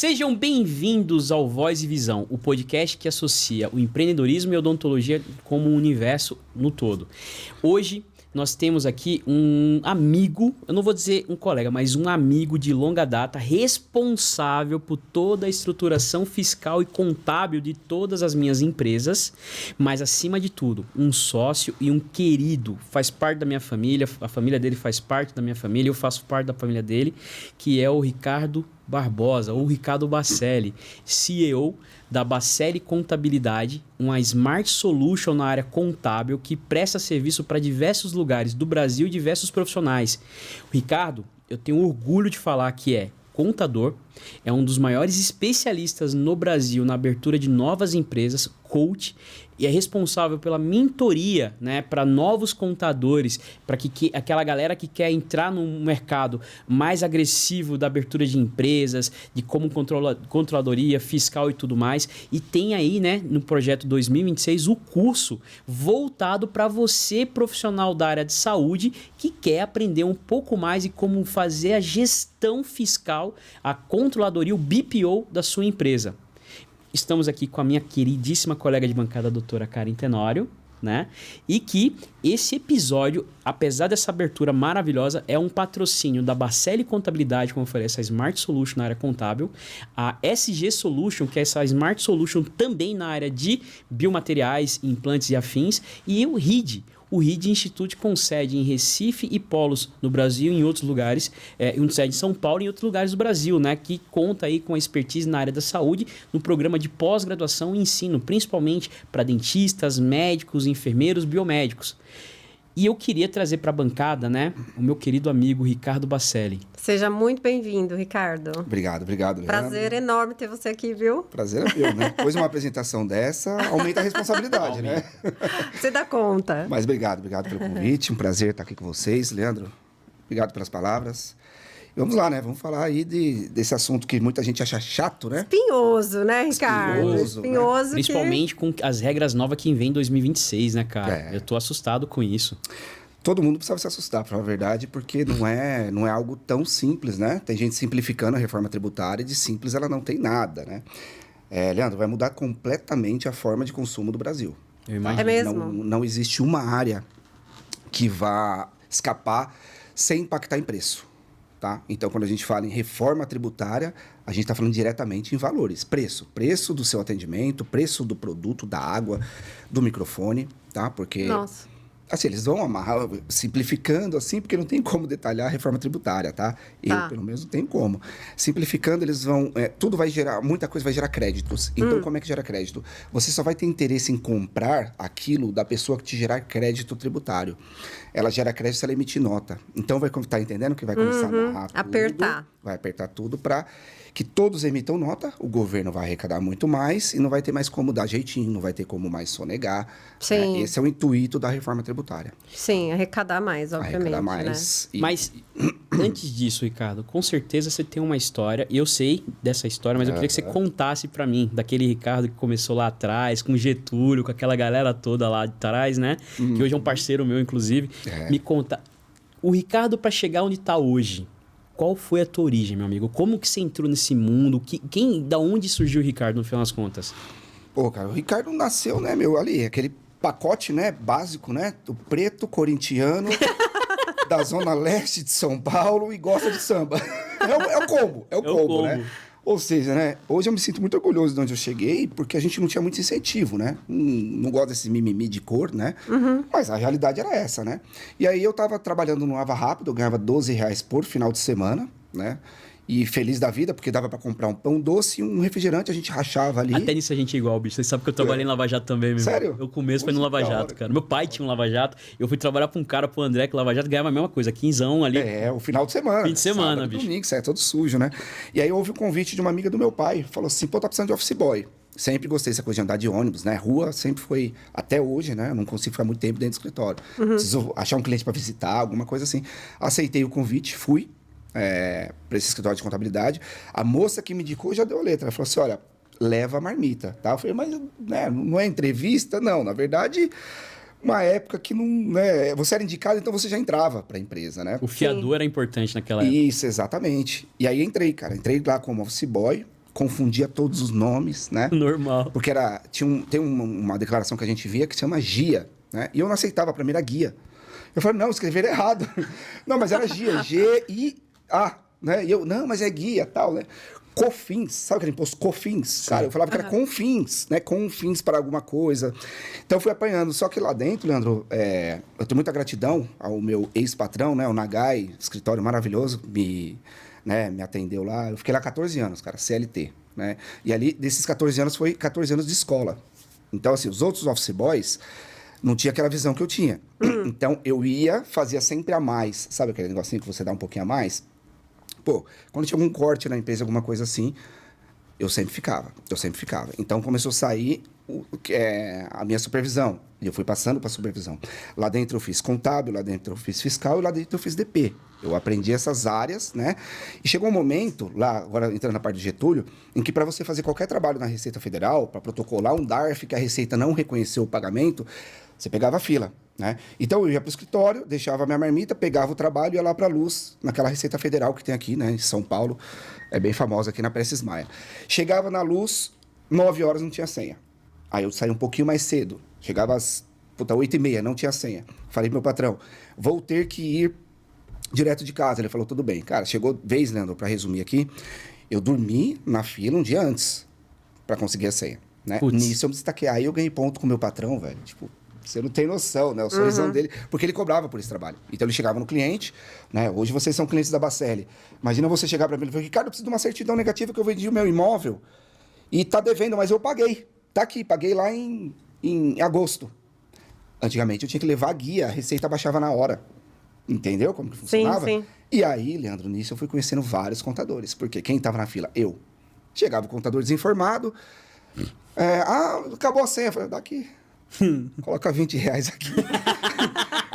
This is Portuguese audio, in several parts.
Sejam bem-vindos ao Voz e Visão, o podcast que associa o empreendedorismo e a odontologia como um universo no todo. Hoje nós temos aqui um amigo, eu não vou dizer um colega, mas um amigo de longa data, responsável por toda a estruturação fiscal e contábil de todas as minhas empresas, mas acima de tudo, um sócio e um querido, faz parte da minha família, a família dele faz parte da minha família, eu faço parte da família dele, que é o Ricardo Barbosa, ou Ricardo Bacelli, CEO da Bacelli Contabilidade, uma Smart Solution na área contábil que presta serviço para diversos lugares do Brasil e diversos profissionais. O Ricardo, eu tenho orgulho de falar que é contador, é um dos maiores especialistas no Brasil na abertura de novas empresas, coach, e é responsável pela mentoria, né, para novos contadores, para que aquela galera que quer entrar num mercado mais agressivo da abertura de empresas, de como controladoria fiscal e tudo mais. E tem aí, né, no projeto 2026, o curso voltado para você, profissional da área de saúde, que quer aprender um pouco mais de como fazer a gestão fiscal, a controladoria, o BPO da sua empresa. Estamos aqui com a minha queridíssima colega de bancada, a doutora Karen Tenório, né? E que esse episódio, apesar dessa abertura maravilhosa, é um patrocínio da Bacelli Contabilidade, como eu falei, essa Smart Solution na área contábil, a SG Solution, que é essa Smart Solution também na área de biomateriais, implantes e afins, e o RID. O RID Institute com sede em Recife e polos no Brasil e em outros lugares, sede em São Paulo e em outros lugares do Brasil, né? Que conta aí com a expertise na área da saúde, no programa de pós-graduação e ensino, principalmente para dentistas, médicos, enfermeiros, biomédicos. E eu queria trazer para a bancada, né, o meu querido amigo Ricardo Bacelli. Seja muito bem-vindo, Ricardo. Obrigado, Leandro. Prazer enorme ter você aqui, viu? Prazer é meu, né? Depois de uma apresentação dessa, aumenta a responsabilidade, né? Você dá conta. Mas obrigado pelo convite. Um prazer estar aqui com vocês, Leandro. Obrigado pelas palavras. E vamos lá, né? Vamos falar aí desse assunto que muita gente acha chato, né? Espinhoso, né, Ricardo? Espinhoso, né? Principalmente com as regras novas que vem em 2026, né, cara? É. Eu tô assustado com isso. Todo mundo precisa se assustar, pra falar a verdade, porque não é algo tão simples, né? Tem gente simplificando a reforma tributária, e de simples ela não tem nada, né? Leandro, vai mudar completamente a forma de consumo do Brasil. Eu imagino. É mesmo? Não existe uma área que vá escapar sem impactar em preço. Tá? Então, quando a gente fala em reforma tributária, a gente está falando diretamente em valores. Preço do seu atendimento, preço do produto, da água, do microfone, tá? Porque, Nossa. assim, eles vão amarrar, simplificando assim, porque não tem como detalhar a reforma tributária, tá? Eu, pelo menos, não tenho como. Simplificando, eles vão... tudo vai gerar... Muita coisa vai gerar créditos. Então, como é que gera crédito? Você só vai ter interesse em comprar aquilo da pessoa que te gerar crédito tributário. Ela gera crédito se ela emitir nota. Então, tá entendendo que vai começar a amarrar tudo, apertar. Vai apertar tudo para que todos emitam nota, o governo vai arrecadar muito mais e não vai ter mais como dar jeitinho, não vai ter como mais sonegar. Sim. Esse é o intuito da reforma tributária. Sim, arrecadar mais, obviamente, Arrecadar mais. né? Mas, antes disso, Ricardo, com certeza você tem uma história, e eu sei dessa história, mas eu queria que você contasse pra mim, daquele Ricardo que começou lá atrás, com Getúlio, com aquela galera toda lá de trás, né? Que hoje é um parceiro meu, inclusive. Me conta, o Ricardo, pra chegar onde tá hoje, qual foi a tua origem, meu amigo? Como que você entrou nesse mundo? Da onde surgiu o Ricardo, no final das contas? Pô, cara, o Ricardo nasceu, né, ali, aquele pacote, né, básico, né? O preto corintiano da zona leste de São Paulo e gosta de samba. É o combo, né? Ou seja, né, hoje eu me sinto muito orgulhoso de onde eu cheguei, porque a gente não tinha muito incentivo, né? Não gosto desse mimimi de cor, né? Mas a realidade era essa, né? E aí eu tava trabalhando no Lava Rápido, eu ganhava R$12 por final de semana, né? E feliz da vida, porque dava para comprar um pão doce e um refrigerante, a gente rachava ali. Até nisso a gente é igual, bicho. Você sabe que eu trabalhei em Lava Jato também, meu Sério? irmão. Eu começo foi no Lava Jato, cara. Meu pai tinha um Lava Jato. Eu fui trabalhar pra um cara, pro André, que Lava Jato ganhava a mesma coisa, quinzão ali. O final de semana. Fim de semana, sábado, bicho. Domingo, sai todo sujo, né? E aí houve um convite de uma amiga do meu pai. Falou assim, pô, tá precisando de office boy. Sempre gostei dessa coisa de andar de ônibus, né? Rua sempre foi, até hoje, né? Eu não consigo ficar muito tempo dentro do escritório. Preciso achar um cliente para visitar, alguma coisa assim. Aceitei o convite, fui para esse escritório de contabilidade. A moça que me indicou já deu a letra. Ela falou assim, olha, leva a marmita, tá? Eu falei, mas né, não é entrevista? Não, na verdade... Uma época que não, né, você era indicado, então você já entrava para a empresa, né? O fiador era importante naquela época. Isso, exatamente. E aí entrei lá como office boy. confundia todos os nomes, né? Normal. Porque tem uma declaração que a gente via que se chama GIA, né? E eu não aceitava, para mim era guia. Eu falei, não, escreveram errado. Não, mas era GIA, G-I-A, né? E eu, não, mas é guia, tal, né? COFINS, sabe aquele imposto COFINS? Cara, eu falava que era CONFINS, né? CONFINS para alguma coisa. Então, eu fui apanhando. Só que lá dentro, Leandro, eu tenho muita gratidão ao meu ex-patrão, né? O Nagai, escritório maravilhoso, me atendeu lá. Eu fiquei lá 14 anos, cara, CLT, né? E ali, desses 14 anos, foi 14 anos de escola. Então, assim, os outros office boys não tinha aquela visão que eu tinha. Então, eu fazia sempre a mais. Sabe aquele negocinho que você dá um pouquinho a mais? Pô, quando tinha algum corte na empresa, alguma coisa assim, eu sempre ficava. Então, começou a sair a minha supervisão. E eu fui passando para supervisão. Lá dentro eu fiz contábil, lá dentro eu fiz fiscal e lá dentro eu fiz DP. Eu aprendi essas áreas, né? E chegou um momento, lá, agora entrando na parte de Getúlio, em que para você fazer qualquer trabalho na Receita Federal, para protocolar um DARF que a Receita não reconheceu o pagamento, você pegava a fila, né? Então, eu ia para o escritório, deixava a minha marmita, pegava o trabalho e ia lá para a Luz, naquela Receita Federal que tem aqui, né? Em São Paulo, é bem famosa aqui na Prestes Maia. Chegava na Luz, 9 horas não tinha senha. Aí eu saí um pouquinho mais cedo. Chegava às 8h30, não tinha senha. Falei pro meu patrão, vou ter que ir direto de casa. Ele falou, tudo bem. Cara, chegou vez, Leandro, para resumir aqui, eu dormi na fila um dia antes para conseguir a senha, né? Nisso eu me destaquei. Aí eu ganhei ponto com o meu patrão, velho. Tipo, você não tem noção, né? O sorrisão dele. Porque ele cobrava por esse trabalho. Então ele chegava no cliente, né? Hoje vocês são clientes da Bacelli. Imagina você chegar para mim e falar, Ricardo, eu preciso de uma certidão negativa que eu vendi o meu imóvel e tá devendo, mas eu paguei. Tá aqui, paguei lá em agosto. Antigamente eu tinha que levar a guia, a Receita baixava na hora. Entendeu como que funcionava? Sim. E aí, Leandro, nisso eu fui conhecendo vários contadores. Porque quem estava na fila? Eu. Chegava o contador desinformado. Acabou a senha. Eu falei, daqui. Coloca 20 reais aqui.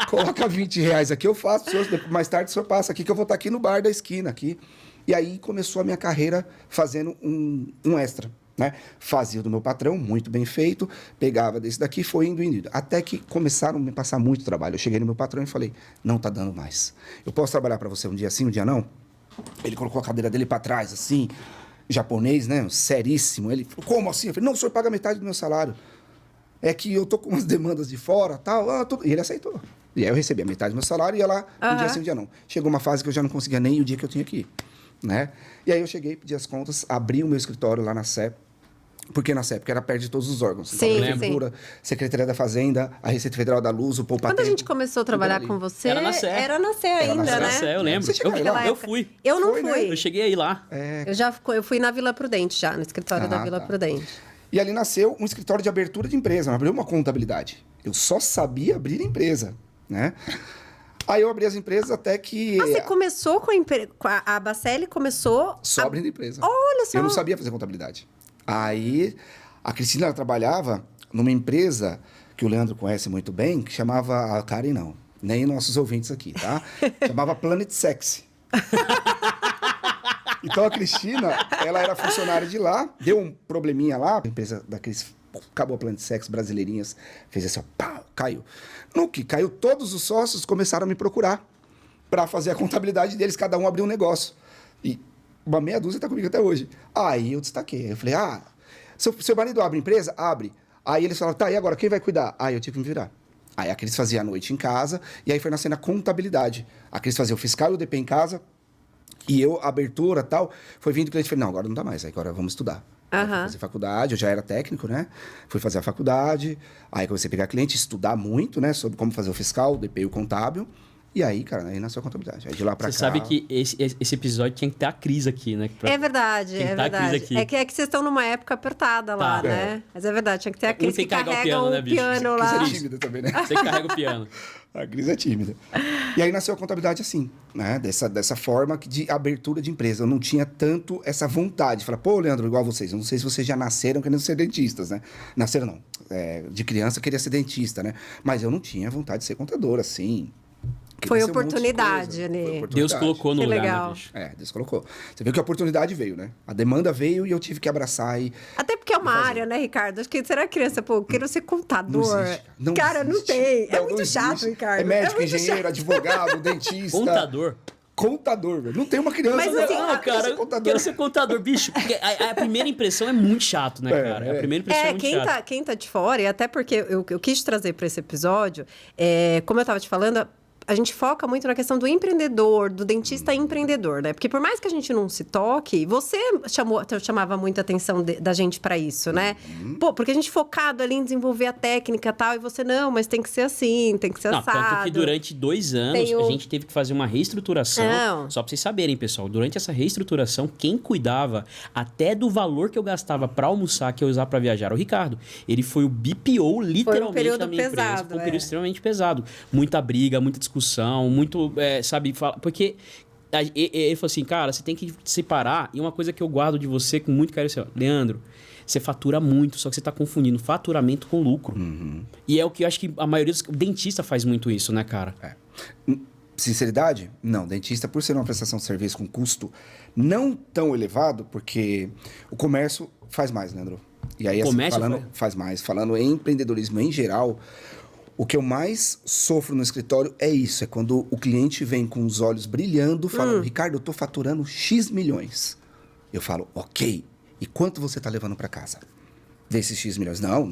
Coloca 20 reais aqui, eu faço. Mais tarde o senhor passa aqui, que eu vou estar aqui no bar da esquina. Aqui. E aí começou a minha carreira fazendo um extra. Né? Fazia do meu patrão, muito bem feito, pegava desse daqui, foi indo. Até que começaram a me passar muito trabalho. Eu cheguei no meu patrão e falei, não tá dando mais. Eu posso trabalhar para você um dia sim, um dia não? Ele colocou a cadeira dele para trás, assim, japonês, né? Seríssimo. Ele falou, como assim? Eu falei, não, o senhor paga metade do meu salário. É que eu tô com umas demandas de fora, tal, tudo. E ele aceitou. E aí eu recebi a metade do meu salário e ia lá um dia sim, um dia não. Chegou uma fase que eu já não conseguia nem o dia que eu tinha que ir, né? E aí eu cheguei, pedi as contas, abri o meu escritório lá na Sé. Por que na Sé? Porque era perto de todos os órgãos. Sim, Prefeitura, Secretaria da Fazenda, a Receita Federal da Luz, o Poupatempo. Quando a gente começou a trabalhar com você, Era na Sé. Era na Sé ainda, na Sé. né? Na Sé, eu lembro. Você chegou aí lá? Eu fui. Eu não Foi, né? fui. Eu cheguei aí lá. Eu fui na Vila Prudente já, no escritório da Vila tá. Prudente. E ali nasceu um escritório de abertura de empresa, não abriu uma contabilidade. Eu só sabia abrir empresa, né? Aí eu abri as empresas até que... Você começou com a Bacelli começou... Só abrindo empresa. Olha só. Eu não sabia fazer contabilidade. Aí a Cristina ela trabalhava numa empresa que o Leandro conhece muito bem, que chamava... A Karen não, nem nossos ouvintes aqui, tá? Chamava Planet Sexy. Então a Cristina, ela era funcionária de lá, deu um probleminha lá, a empresa daqueles... Acabou a Planet Sexy, brasileirinhas, fez assim, ó, pá, caiu. No que caiu, todos os sócios começaram a me procurar para fazer a contabilidade deles, cada um abriu um negócio. E uma meia dúzia tá comigo até hoje. Aí eu destaquei, eu falei, seu marido abre empresa? Abre. Aí eles falaram, tá, e agora quem vai cuidar? Aí eu tive que me virar. Aí a Cris fazia a noite em casa, e aí foi nascendo a contabilidade. A Cris fazia o fiscal e o DP em casa, e eu, a abertura e tal, foi vindo o cliente, falei, não, agora não dá mais, agora vamos estudar. Fui fazer faculdade, eu já era técnico, né? Fui fazer a faculdade, aí comecei a pegar cliente, estudar muito, né? Sobre como fazer o fiscal, o DP e o contábil. E aí, cara, aí nasceu a contabilidade. Aí de lá pra cá... Você sabe que esse episódio tinha que ter a Cris aqui, né? É verdade, Tem que é tá a Cris verdade. aqui. É que vocês estão numa época apertada lá, Tá. né? Mas é verdade, tinha que ter a Cris tem que que carregar o carrega piano, o né, bicho? piano A lá. Cris é tímida também, né? Você que carrega o piano. A Cris é tímida. E aí nasceu a contabilidade assim, né? Dessa forma de abertura de empresa. Eu não tinha tanto essa vontade. De falar, pô, Leandro, igual vocês. Eu não sei se vocês já nasceram querendo ser dentistas, né? Nasceram não. De criança eu queria ser dentista, né? Mas eu não tinha vontade de ser contador, assim. Foi Queria ser um monte de oportunidade, coisa. né? Foi oportunidade. Deus colocou no Que lugar, legal. né, bicho? Deus colocou. Você viu que a oportunidade veio, né? A demanda veio e eu tive que abraçar e... Até porque é uma área, né, Ricardo? Acho que será criança, pô, eu quero ser contador. Não existe. Não Cara, não existe. tem. É Não muito chato, existe. Ricardo. É médico, muito engenheiro, chato. advogado, dentista. Contador? contador, velho. Não tem uma criança... Mas, assim, Não, cara, eu quero ser contador, bicho. Porque a primeira impressão é muito chato, né, cara? A primeira impressão é muito chata. Quem tá de fora, e até porque eu quis trazer para esse episódio, como eu tava te falando, a gente foca muito na questão do empreendedor, do dentista empreendedor, né? Porque por mais que a gente não se toque, você chamava muita atenção da gente para isso, né? Pô, porque a gente focado ali em desenvolver a técnica e tal, e você, não, mas tem que ser assim, tem que ser assado. Tanto que durante 2 anos a gente teve que fazer uma reestruturação. Não. Só pra vocês saberem, pessoal, durante essa reestruturação, quem cuidava até do valor que eu gastava pra almoçar, que eu usava pra viajar, era o Ricardo. Ele foi o BPO, literalmente, da minha empresa. Foi um período extremamente pesado. Muita briga, muita discussão, muito, sabe, porque ele falou assim, cara, você tem que separar, e uma coisa que eu guardo de você com muito carinho, assim, ó, Leandro, você fatura muito, só que você tá confundindo faturamento com lucro. E é o que eu acho que a maioria dos dentistas faz muito isso, né, cara? Sinceridade? Não. Dentista, por ser uma prestação de serviço com custo não tão elevado, porque o comércio faz mais, Leandro. E aí, assim, faz mais. Falando em empreendedorismo em geral, o que eu mais sofro no escritório é isso. É quando o cliente vem com os olhos brilhando, falando, Ricardo, eu tô faturando X milhões. Eu falo, ok. E quanto você tá levando para casa desses X milhões? Não.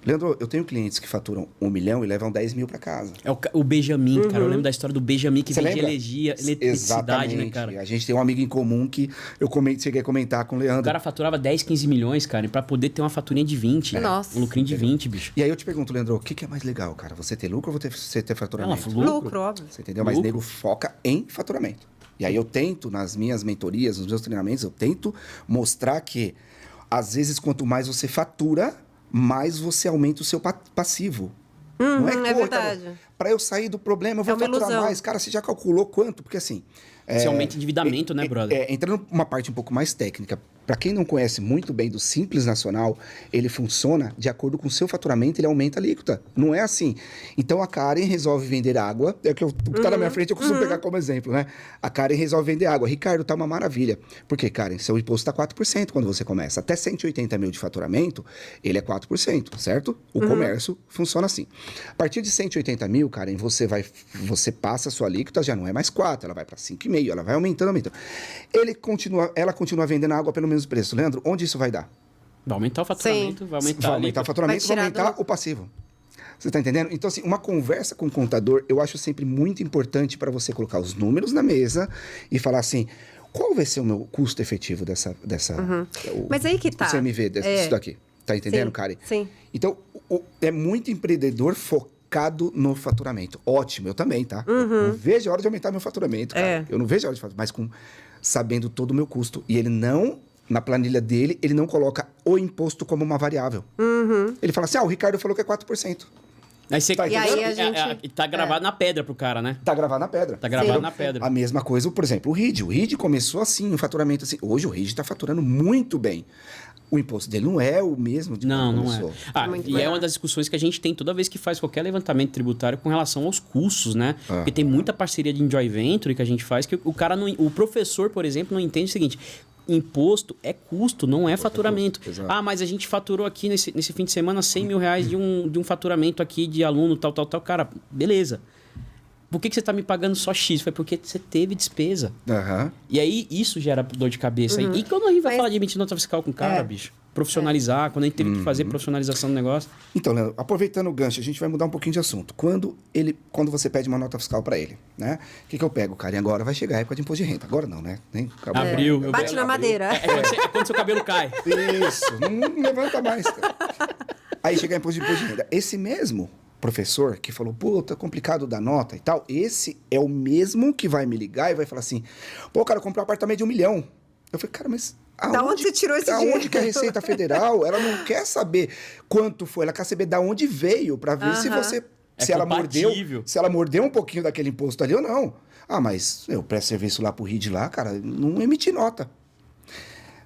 Leandro, eu tenho clientes que faturam 1 milhão e levam 10 mil para casa. É o Benjamin, cara. Eu lembro da história do Benjamin que vendia eletricidade, Exatamente, né, cara? A gente tem um amigo em comum que eu cheguei a comentar com o Leandro. O cara faturava 10, 15 milhões, cara, e pra poder ter uma faturinha de 20. Nossa. Um lucrinho de 20, bicho. E aí eu te pergunto, Leandro, o que é mais legal, cara? Você ter lucro ou você ter faturamento? Lucro, óbvio. Você entendeu? Mas nego foca em faturamento. E aí eu tento, nas minhas mentorias, nos meus treinamentos, eu tento mostrar que, às vezes, quanto mais você fatura, mais você aumenta o seu passivo. Não é verdade. Para eu sair do problema, eu vou faturar ilusão. mais. Cara, você já calculou quanto? Porque assim... Você aumenta o endividamento, né, brother? Entrando numa parte um pouco mais técnica, para quem não conhece muito bem do Simples Nacional, ele funciona de acordo com o seu faturamento, ele aumenta a alíquota. Não é assim. Então a Karen resolve vender água, o que tá na minha frente eu costumo pegar como exemplo, né? A Karen resolve vender água. Ricardo, tá uma maravilha. Por quê, Karen? Seu imposto tá 4% quando você começa. Até 180 mil de faturamento, ele é 4%, certo? O comércio funciona assim. A partir de 180 mil, Karen, você passa a sua alíquota, já não é mais 4%, ela vai para 5,5%. Ela vai aumentando. Ela continua vendendo água pelo mesmo preço. Leandro, onde isso vai dar? Vai aumentar o faturamento, vai aumentar o faturamento, vai aumentar o passivo. Você tá entendendo? Então, assim, uma conversa com o contador, eu acho sempre muito importante para você colocar os números na mesa e falar assim, qual vai ser o meu custo efetivo dessa Mas aí que tá. O CMV disso daqui. Tá entendendo, Karen? Sim. Então, é muito empreendedor focado no faturamento. Ótimo, eu também, tá? Eu não vejo a hora de aumentar meu faturamento, cara. Eu não vejo a hora de faturar, mas sabendo todo o meu custo. E ele não, na planilha dele, ele não coloca o imposto como uma variável. Ele fala assim, o Ricardo falou que é 4%. Aí você, E aí a gente... tá gravado na pedra pro cara, né? Tá gravado na pedra. Tá gravado na pedra. A mesma coisa, por exemplo, o RID. O RID começou assim, um faturamento assim. Hoje o RID tá faturando muito bem. O imposto dele não é o mesmo de quando começou. Não é. E é uma das discussões que a gente tem toda vez que faz qualquer levantamento tributário com relação aos custos, né? Porque tem muita parceria de joint venture que a gente faz que o cara não... O professor, por exemplo, não entende o seguinte... Imposto é custo, não é faturamento. Mas a gente faturou aqui nesse fim de semana 100 mil reais de um faturamento aqui de aluno, tal. Cara, beleza. Por que você está me pagando só X? Foi porque você teve despesa. E aí, isso gera dor de cabeça. E quando a gente vai falar de emitir nota fiscal com o cara, bicho? Profissionalizar, quando a gente teve que fazer profissionalização do negócio. Então, Leandro, aproveitando o gancho, a gente vai mudar um pouquinho de assunto. Quando você pede uma nota fiscal para ele, né? O que eu pego, cara? E agora vai chegar a época de imposto de renda. Agora não, né? Abril. Bate na madeira. É quando seu cabelo cai. Isso. Não levanta mais, cara. Aí chega a imposto de renda. Esse mesmo professor que falou, tá complicado da nota e tal, esse é o mesmo que vai me ligar e vai falar assim, cara, eu comprei um apartamento de 1 milhão. Eu falei, cara, mas... Da onde você tirou esse dinheiro? Aonde que a Receita Federal, ela não quer saber quanto foi, ela quer saber da onde veio, para ver se você... Se ela mordeu um pouquinho daquele imposto ali ou não. Mas eu presto serviço lá pro RID lá, cara, não emiti nota.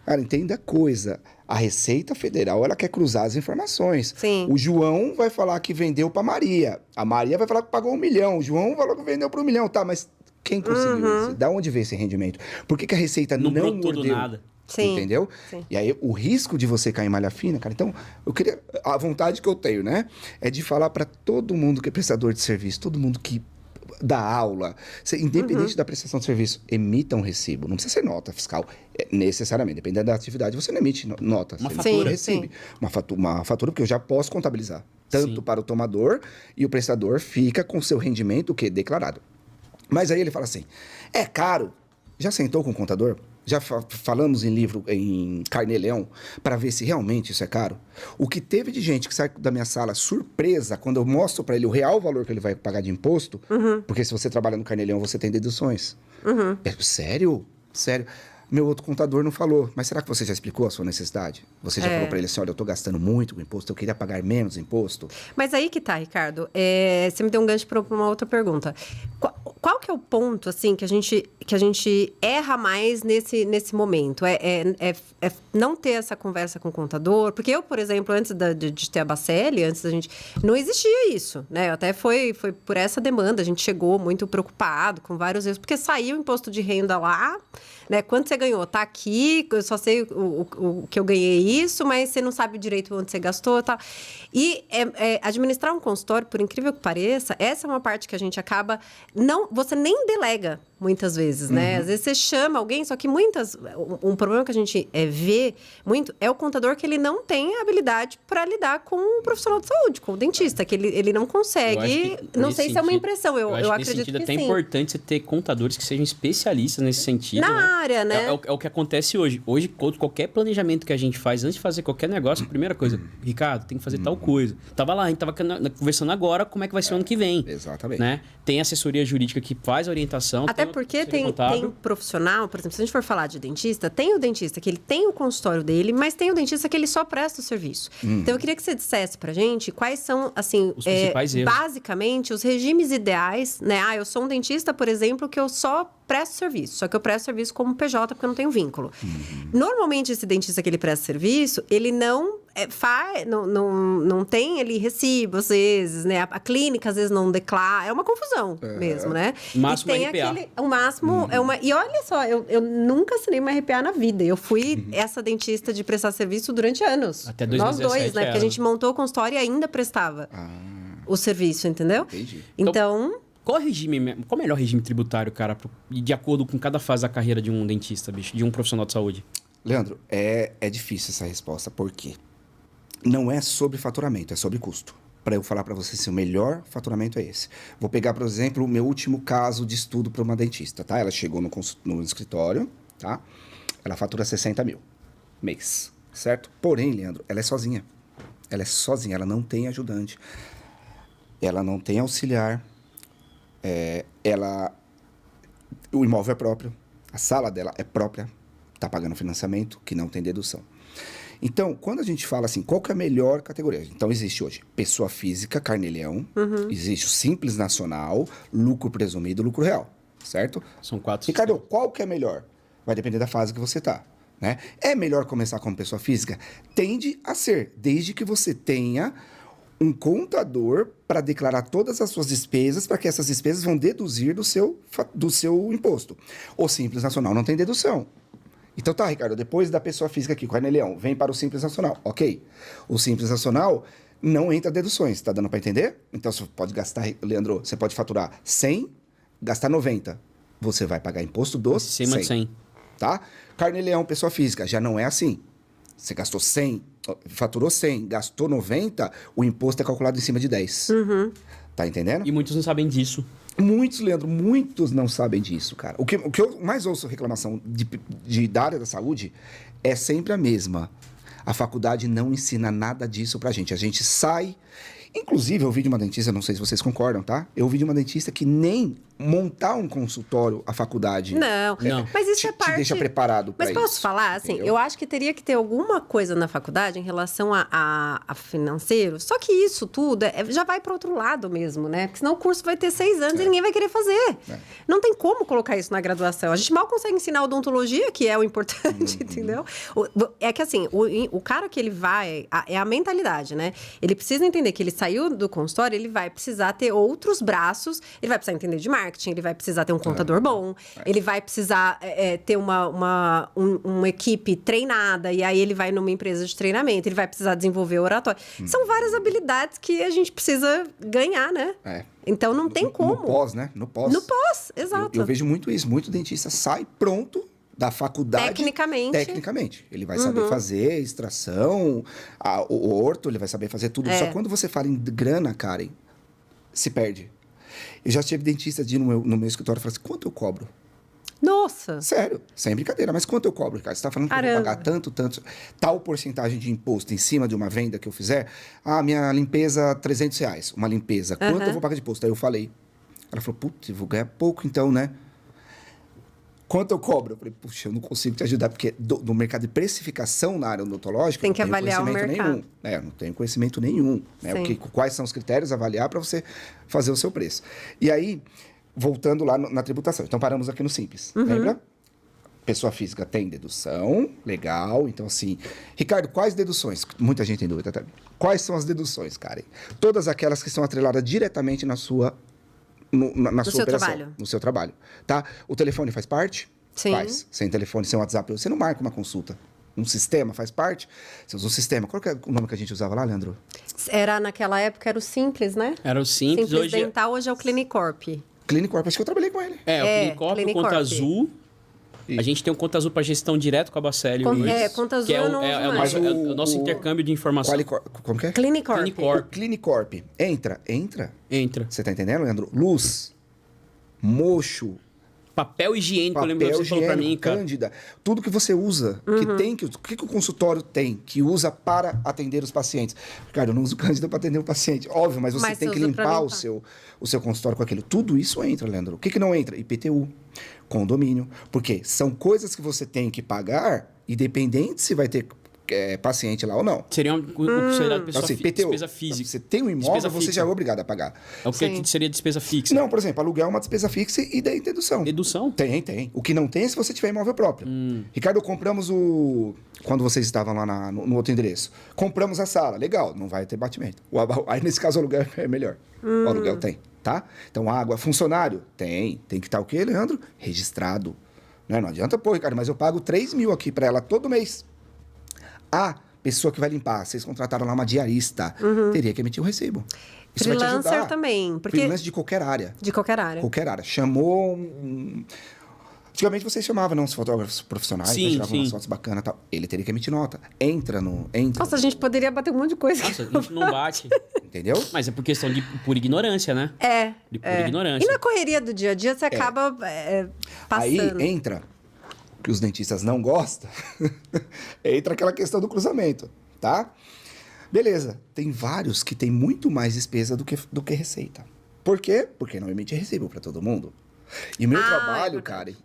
Cara, entenda a coisa. A Receita Federal, ela quer cruzar as informações. Sim. O João vai falar que vendeu para Maria. A Maria vai falar que pagou 1 milhão. O João falou que vendeu por 1 milhão. Tá, mas quem conseguiu isso? Da onde veio esse rendimento? Por que a Receita não mordeu? Nada. Sim. Entendeu? Sim. E aí, o risco de você cair em malha fina, cara... Então, eu queria... A vontade que eu tenho, né? É de falar para todo mundo que é prestador de serviço, todo mundo que dá aula, independente da prestação de serviço, emita um recibo. Não precisa ser nota fiscal, necessariamente. Dependendo da atividade, você não emite nota. Uma você fatura. recebe. Uma fatura, porque eu já posso contabilizar. Tanto para o tomador e o prestador fica com seu rendimento, o quê? Declarado. Mas aí ele fala assim, é caro. Já sentou com o contador? Já falamos em livro, em Carnê Leão, para ver se realmente isso é caro? O que teve de gente que sai da minha sala surpresa quando eu mostro para ele o real valor que ele vai pagar de imposto, porque se você trabalha no Carnê Leão, você tem deduções. Sério? Sério? Meu outro contador não falou. Mas será que você já explicou a sua necessidade? Você já falou para ele assim, olha, eu tô gastando muito com imposto, eu queria pagar menos imposto? Mas aí que tá, Ricardo. Você me deu um gancho para uma outra pergunta. Qual que é o ponto, assim, que a gente erra mais nesse momento? É não ter essa conversa com o contador? Porque eu, por exemplo, antes de ter a Bacelli, antes da gente... Não existia isso, né? Até foi por essa demanda. A gente chegou muito preocupado, com vários erros. Porque saiu o imposto de renda lá, né? Quanto você ganhou? Tá aqui, eu só sei o que eu ganhei isso, mas você não sabe direito onde você gastou e tal. E administrar um consultório, por incrível que pareça, essa é uma parte que a gente acaba... Você nem delega, muitas vezes, né? Às vezes você chama alguém, só que um problema que a gente vê muito é o contador que ele não tem a habilidade para lidar com o profissional de saúde, com o dentista, que ele não consegue... Não sei se é uma impressão, eu acredito que sim. Nesse sentido, é até importante você ter contadores que sejam especialistas nesse sentido. Na área, né? É o que acontece hoje. Hoje, qualquer planejamento que a gente faz, antes de fazer qualquer negócio, a primeira coisa, Ricardo, tem que fazer tal coisa. A gente tava conversando agora como é que vai ser o ano que vem. Exatamente. Né? Tem assessoria jurídica que faz a orientação. Até porque tem profissional, por exemplo, se a gente for falar de dentista, tem o dentista que ele tem o consultório dele, mas tem o dentista que ele só presta o serviço. Então, eu queria que você dissesse pra gente quais são, assim, os principais erros. Basicamente, os regimes ideais, né? Eu sou um dentista, por exemplo, que eu só presto serviço, só que eu presto serviço como PJ porque eu não tenho vínculo. Normalmente, esse dentista que ele presta serviço, ele não tem ali recibo, às vezes, né? A clínica, às vezes, não declara. É uma confusão mesmo, né? O máximo e tem RPA. O máximo é uma... E olha só, eu nunca assinei uma RPA na vida. Eu fui essa dentista de prestar serviço durante anos. Até 2017. Nós dois, né? Porque a gente montou o consultório e ainda prestava o serviço, entendeu? Entendi. Então... Qual é o melhor regime tributário, cara, de acordo com cada fase da carreira de um dentista, bicho, de um profissional de saúde? Leandro, é difícil essa resposta, por quê? Não é sobre faturamento, é sobre custo. Para eu falar para você se o melhor faturamento é esse. Vou pegar, por exemplo, o meu último caso de estudo para uma dentista, tá? Ela chegou no escritório, tá? Ela fatura 60 mil mês, certo? Porém, Leandro, ela é sozinha. Ela é sozinha, ela não tem ajudante. Ela não tem auxiliar. O imóvel é próprio. A sala dela é própria. Está pagando financiamento, que não tem dedução. Então, quando a gente fala assim, qual que é a melhor categoria? Então, existe hoje pessoa física, Carnê Leão, existe o Simples Nacional, lucro presumido, lucro real, certo? São 4. Ricardo, qual que é melhor? Vai depender da fase que você está, né? É melhor começar como pessoa física? Tende a ser, desde que você tenha um contador para declarar todas as suas despesas, para que essas despesas vão deduzir do seu imposto. O Simples Nacional não tem dedução. Então tá, Ricardo, depois da pessoa física aqui, Carnê Leão, vem para o Simples Nacional. Ok. O Simples Nacional não entra deduções, tá dando para entender? Então você pode gastar, Leandro, você pode faturar 100, gastar 90. Você vai pagar imposto dos 100. Tá? Carnê Leão, pessoa física, já não é assim. Você gastou 100, faturou 100, gastou 90, o imposto é calculado em cima de 10. Tá entendendo? E muitos não sabem disso. Muitos, Leandro, muitos não sabem disso, cara. O que eu mais ouço reclamação da área da saúde é sempre a mesma. A faculdade não ensina nada disso pra gente. A gente sai... Inclusive, eu ouvi de uma dentista, não sei se vocês concordam, tá? Eu ouvi de uma dentista que nem montar um consultório, a faculdade... Não. Mas isso é parte... Te deixa preparado pra isso. Mas posso falar, assim, entendeu? Eu acho que teria que ter alguma coisa na faculdade em relação a financeiro. Só que isso tudo já vai para outro lado mesmo, né? Porque senão o curso vai ter 6 anos e ninguém vai querer fazer. Não tem como colocar isso na graduação. A gente mal consegue ensinar odontologia, que é o importante, entendeu? É que assim, o cara que ele vai... É a mentalidade, né? Ele precisa entender que ele saiu do consultório, ele vai precisar ter outros braços, ele vai precisar entender de marketing, marketing, ele vai precisar ter um contador bom, ele vai precisar ter uma equipe treinada, e aí ele vai numa empresa de treinamento, ele vai precisar desenvolver oratório. São várias habilidades que a gente precisa ganhar, né? Então não tem como. No pós, né? No pós. No pós, exato. Eu vejo muito isso. Muito dentista sai pronto da faculdade. Tecnicamente. Ele vai saber fazer extração, o orto, ele vai saber fazer tudo. Só quando você fala em grana, Karen, se perde. Eu já tive dentista de ir no meu escritório e falar assim, quanto eu cobro? Nossa! Sério, sem brincadeira. Mas quanto eu cobro, cara? Você tá falando que eu vou pagar tanto, tal porcentagem de imposto em cima de uma venda que eu fizer? Minha limpeza, R$300. Uma limpeza. Quanto eu vou pagar de imposto? Aí eu falei. Ela falou, putz, eu vou ganhar pouco então, né? Quanto eu cobro? Eu falei, puxa, eu não consigo te ajudar, porque do mercado de precificação na área odontológica... Tem que avaliar o mercado. Não tenho conhecimento nenhum. Né? Quais são os critérios a avaliar para você fazer o seu preço. E aí, voltando lá na tributação. Então, paramos aqui no Simples, lembra? Pessoa física tem dedução, legal. Então, assim... Ricardo, quais deduções? Muita gente tem dúvida também. Quais são as deduções, Karen? Todas aquelas que são atreladas diretamente na sua... na sua operação, no seu trabalho, tá? O telefone faz parte? Sim. Faz. Sem telefone, sem WhatsApp, você não marca uma consulta. Um sistema faz parte? Você usa um sistema. Qual que é o nome que a gente usava lá, Leandro? Naquela época era o Simples, né? Era o Simples. Simples Dental, hoje é o Clinicorp. Clinicorp, acho que eu trabalhei com ele. O Clinicorp, Conta Azul. A gente tem um Conta Azul para gestão direto com a Baceli. Conta Azul o nosso intercâmbio de informação. Como que é? Clinicorp. Clinicorp. Entra. Entra. Você tá entendendo, Leandro? Luz, mocho, papel higiênico, eu lembro que você falou pra mim, cara. Cândida, tudo que você usa, o que o consultório tem, que usa para atender os pacientes. Cara, eu não uso cândida para atender o paciente, óbvio, mas você tem que limpar o seu consultório com aquilo. Tudo isso entra, Leandro. O que não entra? IPTU, condomínio, porque são coisas que você tem que pagar, independente se vai ter paciente lá ou não. Seria uma considerado despesa física. Você tem um imóvel, você já é obrigado a pagar. É o que seria despesa fixa. Não, por exemplo, aluguel é uma despesa fixa e daí dedução. Dedução? Tem. O que não tem é se você tiver imóvel próprio. Ricardo, compramos quando vocês estavam lá no outro endereço. Compramos a sala. Legal, não vai ter batimento. Aí, nesse caso, o aluguel é melhor. O aluguel tem, tá? Então, água, funcionário? Tem. Tem que estar o quê, Leandro? Registrado. Não adianta, Ricardo, mas eu pago 3 mil aqui para ela todo mês. A pessoa que vai limpar, vocês contrataram lá uma diarista, teria que emitir um recibo. Isso vai te ajudar. Freelancer também. Freelancer de qualquer área. Qualquer área. Chamou... Antigamente vocês chamavam, não, os fotógrafos profissionais, tiravam umas fotos bacanas e tal. Ele teria que emitir nota. Entra. Nossa, a gente poderia bater um monte de coisa. Nossa, a gente não bate. Entendeu? Mas é por questão de pura ignorância, né? De pura ignorância. E na correria do dia a dia, você acaba passando. Aí entra... que os dentistas não gostam, entra aquela questão do cruzamento, tá? Beleza, tem vários que tem muito mais despesa do que receita. Por quê? Porque não emite recibo para todo mundo. E o meu trabalho, Karen,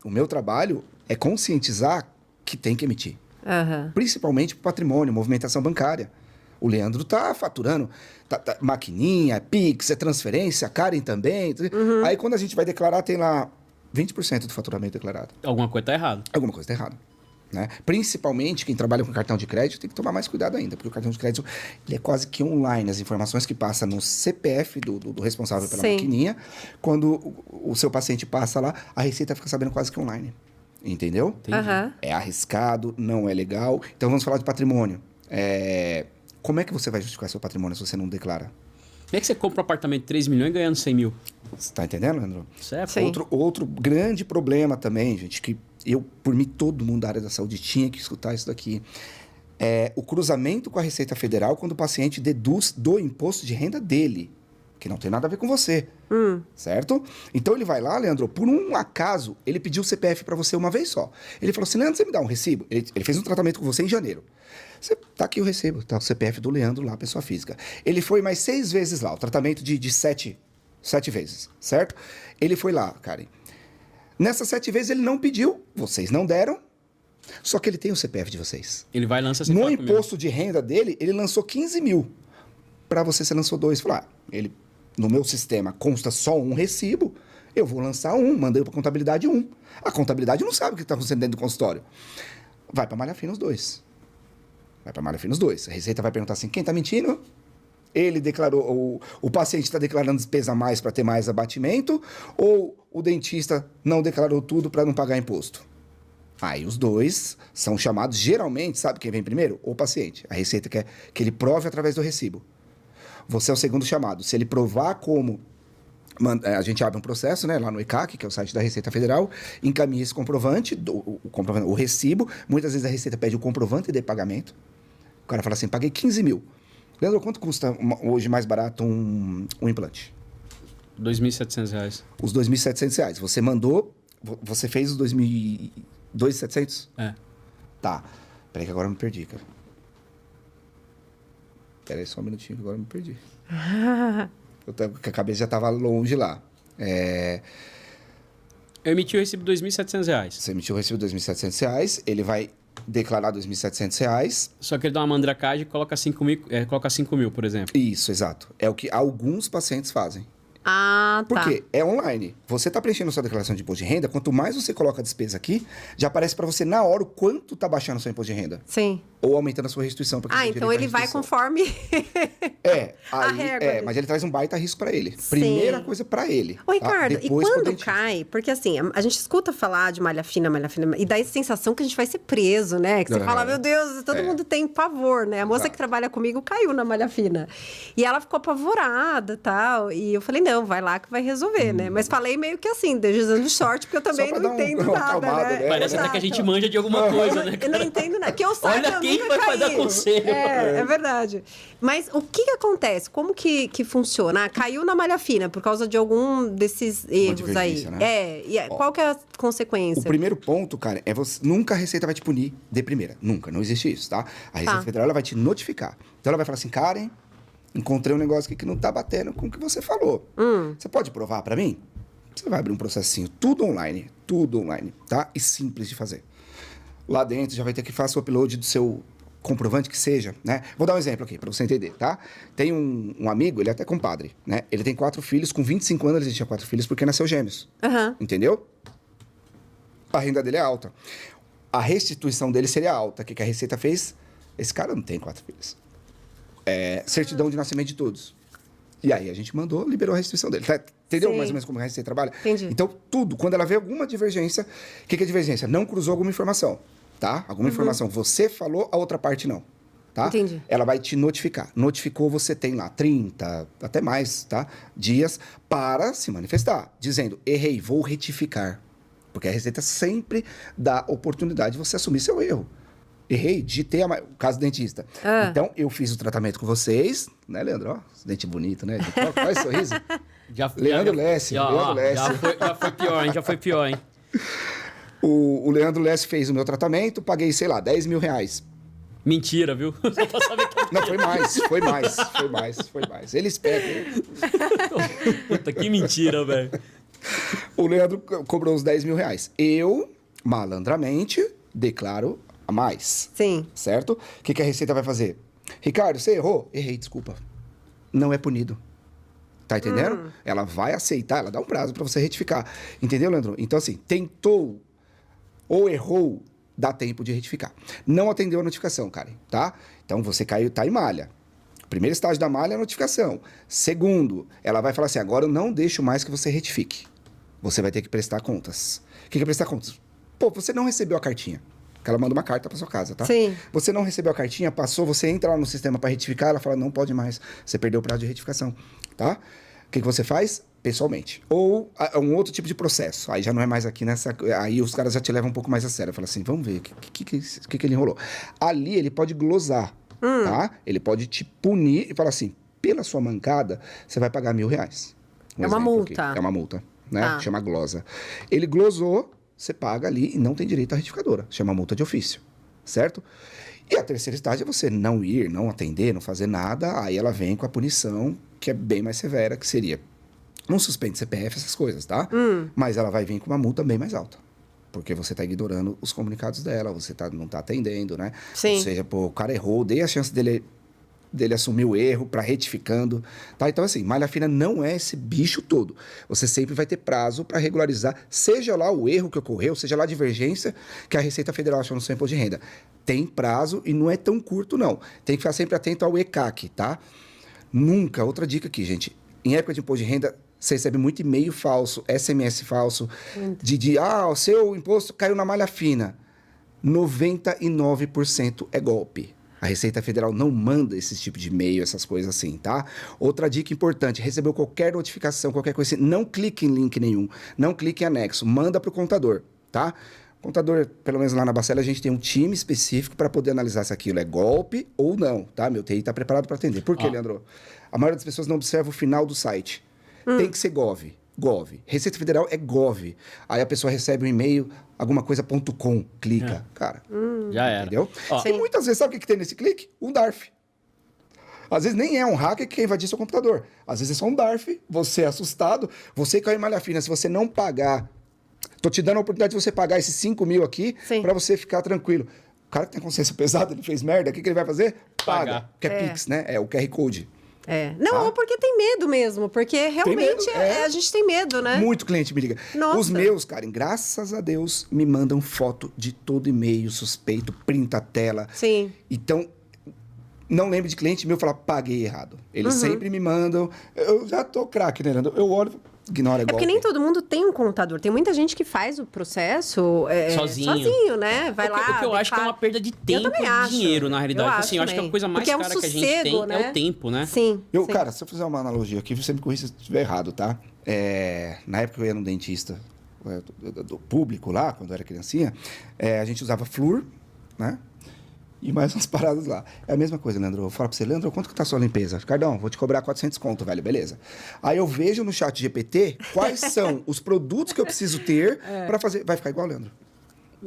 é conscientizar que tem que emitir. Principalmente para patrimônio, movimentação bancária. O Leandro tá faturando, maquininha, Pix, transferência, a Karen também. Aí quando a gente vai declarar, tem lá 20% do faturamento declarado. Alguma coisa está errada. Alguma coisa está errada. Né? Principalmente quem trabalha com cartão de crédito tem que tomar mais cuidado ainda, porque o cartão de crédito ele é quase que online. As informações que passam no CPF do responsável pela maquininha, quando o seu paciente passa lá, a Receita fica sabendo quase que online. Entendeu? É arriscado, não é legal. Então vamos falar de patrimônio. Como é que você vai justificar seu patrimônio se você não declara? Como é que você compra um apartamento de 3 milhões ganhando 100 mil? Você tá entendendo, Leandro? Certo. Outro grande problema também, gente, que por mim, todo mundo da área da saúde tinha que escutar isso daqui. É o cruzamento com a Receita Federal quando o paciente deduz do imposto de renda dele, que não tem nada a ver com você, certo? Então, ele vai lá, Leandro, por um acaso, ele pediu o CPF para você uma vez só. Ele falou assim, Leandro, você me dá um recibo? Ele fez um tratamento com você em janeiro. Tá aqui o recibo, tá o CPF do Leandro lá, pessoa física. Ele foi mais 6 vezes lá, o tratamento de 7 vezes, certo? Ele foi lá, Karen. Nessas 7 vezes ele não pediu, vocês não deram, só que ele tem o CPF de vocês. Ele vai lançar no imposto de renda dele, ele lançou 15 mil. Para você lançou 2. Falou, no meu sistema consta só um recibo, eu vou lançar um, mandei para a contabilidade 1. A contabilidade não sabe o que está acontecendo dentro do consultório. Vai para malha fina os 2. A Receita vai perguntar assim, quem está mentindo? ele declarou, o paciente está declarando despesa a mais para ter mais abatimento, ou o dentista não declarou tudo para não pagar imposto? Aí os dois são chamados, geralmente, sabe quem vem primeiro? O paciente. A Receita quer que ele prove através do recibo. Você é o segundo chamado. Se ele provar como... A gente abre um processo, né, lá no ECAC, que é o site da Receita Federal, encaminha esse comprovante, o recibo. Muitas vezes a Receita pede o comprovante de pagamento. O cara fala assim, paguei 15 mil. Leandro, quanto custa hoje mais barato um implante? R$ 2.700. Os R$ 2.700. Você mandou, você fez os 2.700? É. Tá. Peraí que agora eu me perdi, cara. Peraí só um minutinho que agora eu me perdi. A cabeça já estava longe lá. Eu emiti o recibo de R$ 2.700. Você emitiu o recibo de R$ 2.700, ele vai declarar R$ 2.700. Só que ele dá uma mandracagem e coloca 5 mil, por exemplo. Isso, exato. É o que alguns pacientes fazem. Ah, tá. Por quê? É online. Você está preenchendo sua declaração de imposto de renda, quanto mais você coloca a despesa aqui, já aparece para você na hora o quanto está baixando o seu imposto de renda. Sim. Ou aumentando a sua restituição. Então ele vai conforme a regra. Mas ele traz um baita risco para ele. Sim. Primeira coisa para ele. Ô, Ricardo, e quando cai? Porque assim, a gente escuta falar de malha fina, e dá essa sensação que a gente vai ser preso, né? Que você fala, meu Deus, todo mundo tem pavor, né? A moça que trabalha comigo caiu na malha fina. E ela ficou apavorada e tal. E eu falei, não, vai lá que vai resolver, né? Mas falei meio que assim, usando short, porque eu também não entendo nada, né? Parece até que a gente manja de alguma coisa, né? Eu não entendo nada. Que eu saiba, olha quem vai dar conselho. É verdade. Mas o que acontece? Como que funciona? Ah, caiu na malha fina por causa de algum desses erros aí. Né? Qual que é a consequência? O primeiro ponto, cara, é você... Nunca a Receita vai te punir de primeira. Nunca. Não existe isso, tá? A Receita Federal, ela vai te notificar. Então, ela vai falar assim, Karen, encontrei um negócio aqui que não tá batendo com o que você falou. Você pode provar pra mim? Você vai abrir um processinho. Tudo online, tá? E simples de fazer. Lá dentro já vai ter que fazer o upload do seu comprovante que seja, né? Vou dar um exemplo aqui para você entender, tá? Tem um amigo, ele é até compadre, né? Ele tem 4 filhos, com 25 anos ele tinha 4 filhos porque nasceu gêmeos. Entendeu? A renda dele é alta. A restituição dele seria alta. O que a Receita fez? Esse cara não tem 4 filhos. Certidão de nascimento de todos. E aí a gente mandou, liberou a restituição dele. Tá? Entendeu mais ou menos como a Receita trabalha? Entendi. Então, tudo, quando ela vê alguma divergência, o que é divergência? Não cruzou alguma informação. Tá? Alguma informação você falou, a outra parte não. Tá? Entendi. Ela vai te notificar. Notificou, você tem lá 30, até mais, tá? Dias para se manifestar, dizendo, errei, vou retificar. Porque a Receita sempre dá oportunidade de você assumir seu erro. Errei, digitei o caso do dentista. Então, eu fiz o tratamento com vocês, né, Leandro? Ó, dente bonito, né? Faz sorriso. Leandro Lesse. Já foi pior, hein? Já foi pior, hein? O Leandro Lesse fez o meu tratamento, paguei, sei lá, R$10 mil. Mentira, viu? Só pra saber que... Não, foi mais. Ele espera. Puta, que mentira, velho. O Leandro cobrou uns R$10 mil. Eu, malandramente, declaro a mais. Sim. Certo? O que a Receita vai fazer? Ricardo, você errou? Errei, desculpa. Não é punido. Tá entendendo? Ela vai aceitar, ela dá um prazo para você retificar. Entendeu, Leandro? Então, assim, tentou ou errou, dá tempo de retificar. Não atendeu a notificação, Karen, tá? Então, você caiu, tá em malha. Primeiro estágio da malha é a notificação. Segundo, ela vai falar assim, agora eu não deixo mais que você retifique. Você vai ter que prestar contas. O que é prestar contas? Pô, você não recebeu a cartinha. Que ela manda uma carta para sua casa, tá? Sim. Você não recebeu a cartinha, passou, você entra lá no sistema para retificar, ela fala, não pode mais. Você perdeu o prazo de retificação, tá? O que você faz? Pessoalmente. Ou um outro tipo de processo. Aí já não é mais aqui nessa... Aí os caras já te levam um pouco mais a sério. Fala assim, vamos ver, o que ele enrolou? Ali ele pode glosar, tá? Ele pode te punir e falar assim, pela sua mancada, você vai pagar R$1.000. É uma multa. É uma multa, né? Chama glosa. Ele glosou, você paga ali e não tem direito à retificadora. Chama multa de ofício, certo? E a terceira estágio é você não ir, não atender, não fazer nada. Aí ela vem com a punição, que é bem mais severa, que seria... Não suspende CPF, essas coisas, tá? Mas ela vai vir com uma multa bem mais alta. Porque você tá ignorando os comunicados dela, você não tá atendendo, né? Sim. Ou seja, pô, o cara errou, dei a chance dele assumir o erro para retificando, tá? Então, assim, malha fina não é esse bicho todo. Você sempre vai ter prazo para regularizar, seja lá o erro que ocorreu, seja lá a divergência que a Receita Federal achou no seu imposto de renda. Tem prazo e não é tão curto, não. Tem que ficar sempre atento ao ECAC, tá? Nunca, outra dica aqui, gente. Em época de imposto de renda, você recebe muito e-mail falso, SMS falso, o seu imposto caiu na malha fina. 99% é golpe. A Receita Federal não manda esse tipo de e-mail, essas coisas assim, tá? Outra dica importante, recebeu qualquer notificação, qualquer coisa assim, não clique em link nenhum, não clique em anexo, manda para o contador, tá? Contador, pelo menos lá na Bacela, a gente tem um time específico para poder analisar se aquilo é golpe ou não, tá? Meu TI está preparado para atender. Por quê, Leandro? A maioria das pessoas não observa o final do site. Tem que ser Gov. Receita Federal é Gov. Aí a pessoa recebe um e-mail, alguma coisa.com, clica. Cara, Já era. entendeu? Ó, E muitas vezes, sabe o que tem nesse clique? Um DARF. Às vezes nem é um hacker que quer invadir seu computador. Às vezes é só um DARF, você é assustado, você caiu em malha fina. Se você não pagar, tô te dando a oportunidade de você pagar esses 5 mil aqui para você ficar tranquilo. O cara que tem consciência pesada, ele fez merda, o que ele vai fazer? Paga. Pagar. Que é Pix, né? É o QR Code. Não, porque tem medo mesmo, porque realmente medo, a gente tem medo, né? Muito cliente me liga. Nossa. Os meus, Karen, graças a Deus, me mandam foto de todo e-mail suspeito, printa a tela. Sim. Então, não lembro de cliente meu falar, paguei errado. Eles sempre me mandam. Eu já tô craque, né, Leandro? Eu olho, ignora É porque nem todo mundo tem um contador. Tem muita gente que faz o processo sozinho, né? Vai lá. O que eu acho que é uma perda de tempo e de dinheiro, na realidade. Assim, eu acho que a coisa mais porque cara que a gente tem é o tempo, né? Sim. Eu, cara, se eu fizer uma analogia aqui, você me corrija se eu estiver errado, tá? Na época eu ia no dentista do público lá, quando eu era criancinha, a gente usava flúor, né? E mais umas paradas lá. É a mesma coisa, Leandro. Eu falo pra você, Leandro, quanto que tá a sua limpeza? Cardão, vou te cobrar 400 conto, velho, beleza. Aí eu vejo no chat GPT quais são os produtos que eu preciso ter pra fazer. Vai ficar igual, Leandro.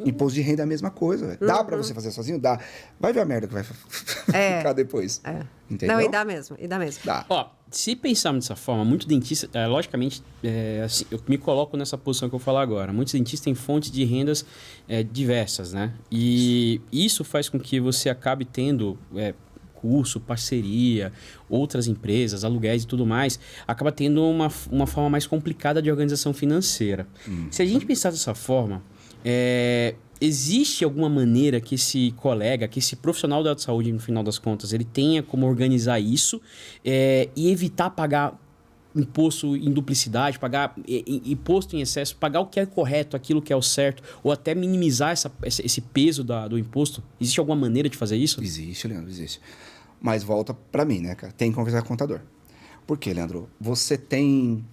Imposto de renda é a mesma coisa, velho. Dá pra você fazer sozinho? Dá. Vai ver a merda que vai ficar depois. Entendeu? Não, e dá mesmo. Dá. Ó, se pensarmos dessa forma, muito dentista, logicamente, assim, eu me coloco nessa posição que eu vou falar agora. Muitos dentistas têm fontes de rendas diversas, né? E isso faz com que você acabe tendo curso, parceria, outras empresas, aluguéis e tudo mais, acaba tendo uma forma mais complicada de organização financeira. Se a gente pensar dessa forma, existe alguma maneira que esse colega, que esse profissional da saúde, no final das contas, ele tenha como organizar isso e evitar pagar imposto em duplicidade, pagar imposto em excesso, pagar o que é correto, aquilo que é o certo, ou até minimizar esse peso do imposto? Existe alguma maneira de fazer isso? Existe, Leandro, existe. Mas volta pra mim, né, cara? Tem que conversar com o contador. Por quê, Leandro? Você tem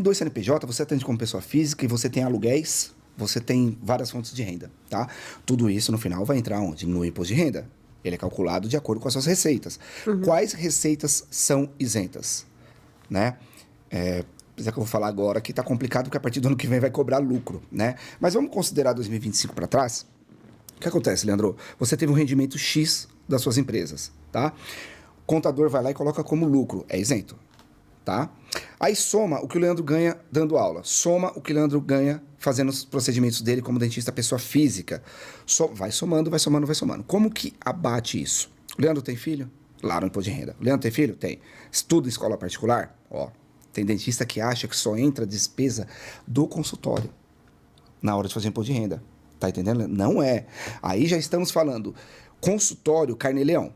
2 CNPJ, você atende como pessoa física e você tem aluguéis, você tem várias fontes de renda, tá? Tudo isso, no final, vai entrar onde? No imposto de renda. Ele é calculado de acordo com as suas receitas. Quais receitas são isentas? Né? Apesar que eu vou falar agora que tá complicado, porque a partir do ano que vem vai cobrar lucro, né? Mas vamos considerar 2025 para trás. O que acontece, Leandro? Você teve um rendimento X das suas empresas, tá? O contador vai lá e coloca como lucro. É isento, tá? Aí soma o que o Leandro ganha dando aula. Soma o que o Leandro ganha fazendo os procedimentos dele como dentista pessoa física. Vai somando, vai somando, vai somando. Como que abate isso? O Leandro tem filho? Lá no imposto de renda. O Leandro tem filho? Tem. Estuda em escola particular? Ó, tem dentista que acha que só entra despesa do consultório na hora de fazer imposto de renda. Tá entendendo? Não é. Aí já estamos falando consultório carnê-leão.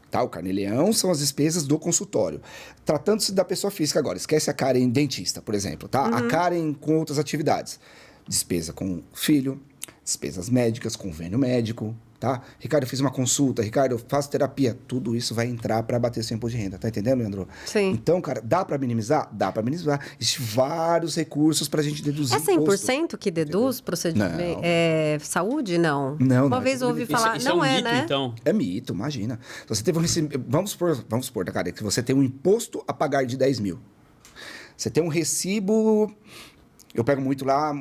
Tá? O carnê-leão são as despesas do consultório. Tratando-se da pessoa física agora. Esquece a Karen dentista, por exemplo. Tá? A Karen com outras atividades. Despesa com filho, despesas médicas, convênio médico. Tá? Ricardo, eu fiz uma consulta. Ricardo, eu faço terapia. Tudo isso vai entrar para bater seu imposto de renda. Tá entendendo, Leandro? Sim. Então, cara, dá para minimizar? Dá para minimizar. Existem vários recursos para a gente deduzir. É 100% que deduz procedimento? Saúde? Não. Não. Uma vez eu ouvi falar. Isso não é um mito, né? então. É mito, imagina. Se você teve vamos supor, cara, que você tem um imposto a pagar de 10 mil. Você tem um recibo. Eu pego muito lá.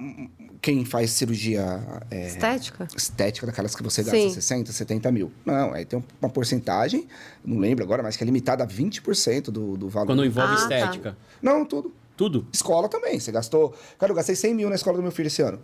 Quem faz cirurgia estética, daquelas que você gasta 60, 70 mil. Não, aí tem uma porcentagem, não lembro agora, mas que é limitada a 20% do valor. Quando envolve estética. Tá. Não, tudo. Tudo? Escola também. Você gastou. Cara, eu gastei 100 mil na escola do meu filho esse ano.